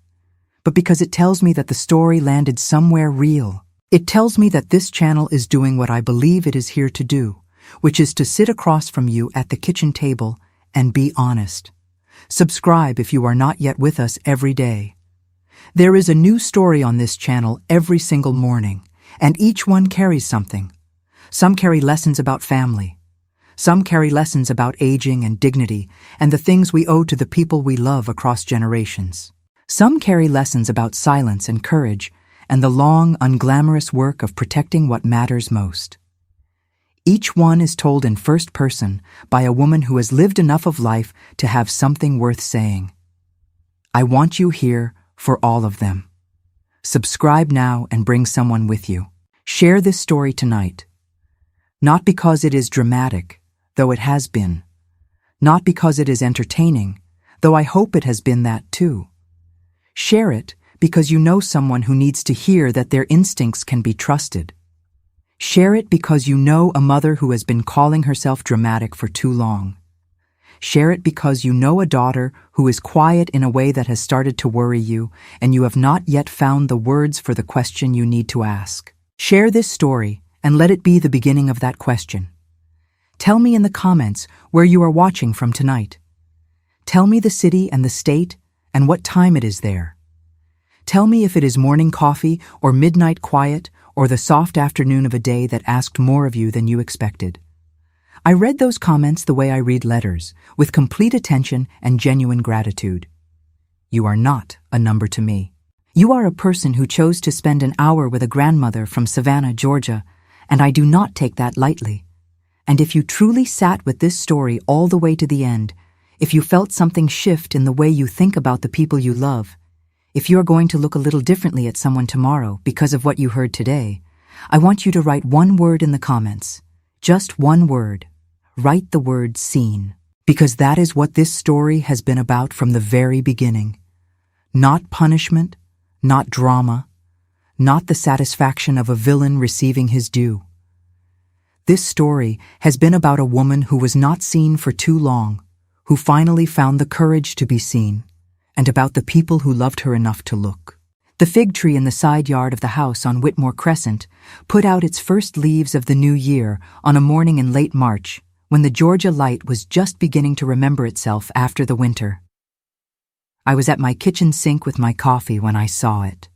but because it tells me that the story landed somewhere real. It tells me that this channel is doing what I believe it is here to do, which is to sit across from you at the kitchen table and be honest. Subscribe if you are not yet with us every day. There is a new story on this channel every single morning, and each one carries something. Some carry lessons about family. Some carry lessons about aging and dignity and the things we owe to the people we love across generations. Some carry lessons about silence and courage and the long, unglamorous work of protecting what matters most. Each one is told in first person by a woman who has lived enough of life to have something worth saying. I want you here for all of them. Subscribe now and bring someone with you. Share this story tonight. Not because it is dramatic, though it has been. Not because it is entertaining, though I hope it has been that too. Share it because you know someone who needs to hear that their instincts can be trusted. Share it because you know a mother who has been calling herself dramatic for too long. Share it because you know a daughter who is quiet in a way that has started to worry you, and you have not yet found the words for the question you need to ask. Share this story and let it be the beginning of that question. Tell me in the comments where you are watching from tonight. Tell me the city and the state and what time it is there. Tell me if it is morning coffee or midnight quiet or the soft afternoon of a day that asked more of you than you expected. I read those comments the way I read letters, with complete attention and genuine gratitude. You are not a number to me. You are a person who chose to spend an hour with a grandmother from Savannah, Georgia, and I do not take that lightly. And if you truly sat with this story all the way to the end, if you felt something shift in the way you think about the people you love, if you are going to look a little differently at someone tomorrow because of what you heard today, I want you to write one word in the comments. Just one word. Write the word seen. Because that is what this story has been about from the very beginning. Not punishment, not drama, not the satisfaction of a villain receiving his due. This story has been about a woman who was not seen for too long, who finally found the courage to be seen, and about the people who loved her enough to look. The fig tree in the side yard of the house on Whitmore Crescent put out its first leaves of the new year on a morning in late March, when the Georgia light was just beginning to remember itself after the winter. I was at my kitchen sink with my coffee when I saw it.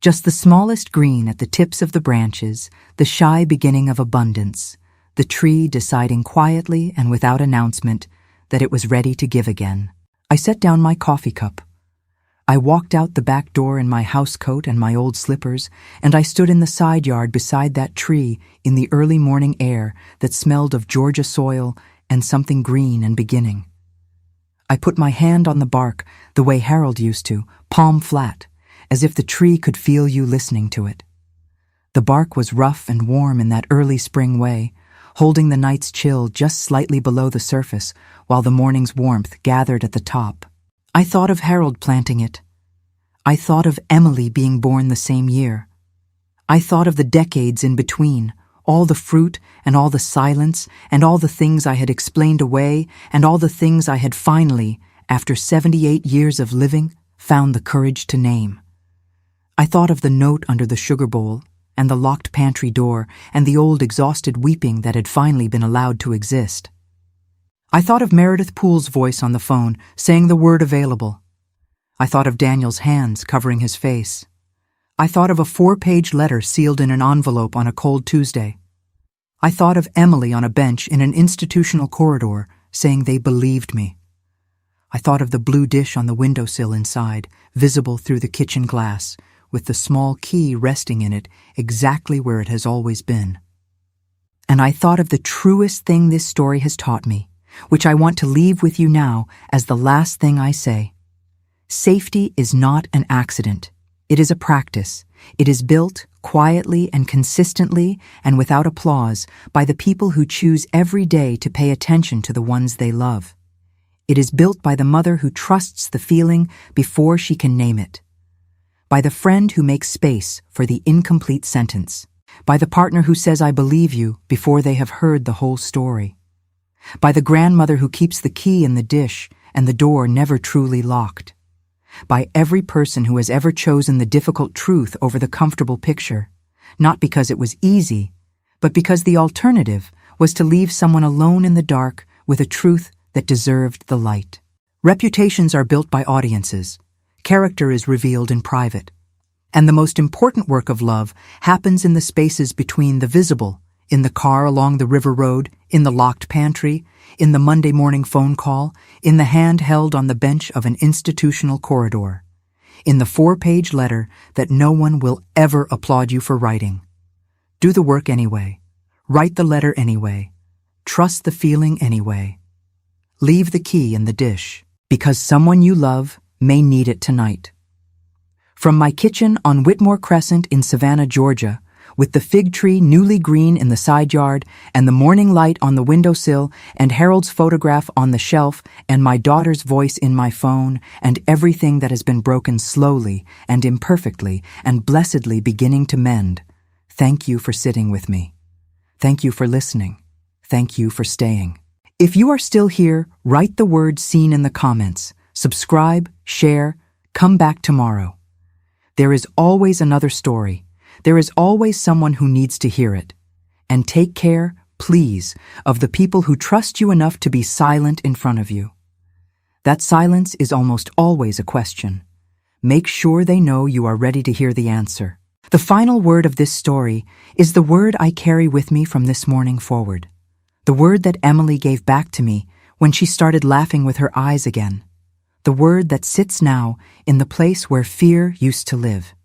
Just the smallest green at the tips of the branches, the shy beginning of abundance, the tree deciding quietly and without announcement that it was ready to give again. I set down my coffee cup. I walked out the back door in my housecoat and my old slippers, and I stood in the side yard beside that tree in the early morning air that smelled of Georgia soil and something green and beginning. I put my hand on the bark the way Harold used to, palm flat, as if the tree could feel you listening to it. The bark was rough and warm in that early spring way, holding the night's chill just slightly below the surface while the morning's warmth gathered at the top. I thought of Harold planting it. I thought of Emily being born the same year. I thought of the decades in between, all the fruit and all the silence and all the things I had explained away and all the things I had finally, after 78 years of living, found the courage to name. I thought of the note under the sugar bowl and the locked pantry door and the old exhausted weeping that had finally been allowed to exist. I thought of Meredith Poole's voice on the phone saying the word available. I thought of Daniel's hands covering his face. I thought of a 4-page letter sealed in an envelope on a cold Tuesday. I thought of Emily on a bench in an institutional corridor saying they believed me. I thought of the blue dish on the windowsill inside, visible through the kitchen glass, with the small key resting in it exactly where it has always been. And I thought of the truest thing this story has taught me, which I want to leave with you now as the last thing I say. Safety is not an accident. It is a practice. It is built quietly and consistently and without applause by the people who choose every day to pay attention to the ones they love. It is built by the mother who trusts the feeling before she can name it, by the friend who makes space for the incomplete sentence, by the partner who says I believe you before they have heard the whole story, by the grandmother who keeps the key in the dish and the door never truly locked, by every person who has ever chosen the difficult truth over the comfortable picture, not because it was easy, but because the alternative was to leave someone alone in the dark with a truth that deserved the light. Reputations are built by audiences. Character is revealed in private. And the most important work of love happens in the spaces between the visible, in the car along the river road, in the locked pantry, in the Monday morning phone call, in the hand held on the bench of an institutional corridor, in the 4-page letter that no one will ever applaud you for writing. Do the work anyway. Write the letter anyway. Trust the feeling anyway. Leave the key in the dish, because someone you love may need it tonight. From my kitchen on Whitmore Crescent in Savannah, Georgia, with the fig tree newly green in the side yard and the morning light on the windowsill and Harold's photograph on the shelf and my daughter's voice in my phone and everything that has been broken slowly and imperfectly and blessedly beginning to mend, thank you for sitting with me. Thank you for listening. Thank you for staying. If you are still here, write the word "seen" in the comments. Subscribe, share, come back tomorrow. There is always another story. There is always someone who needs to hear it. And take care, please, of the people who trust you enough to be silent in front of you. That silence is almost always a question. Make sure they know you are ready to hear the answer. The final word of this story is the word I carry with me from this morning forward. The word that Emily gave back to me when she started laughing with her eyes again. The word that sits now in the place where fear used to live.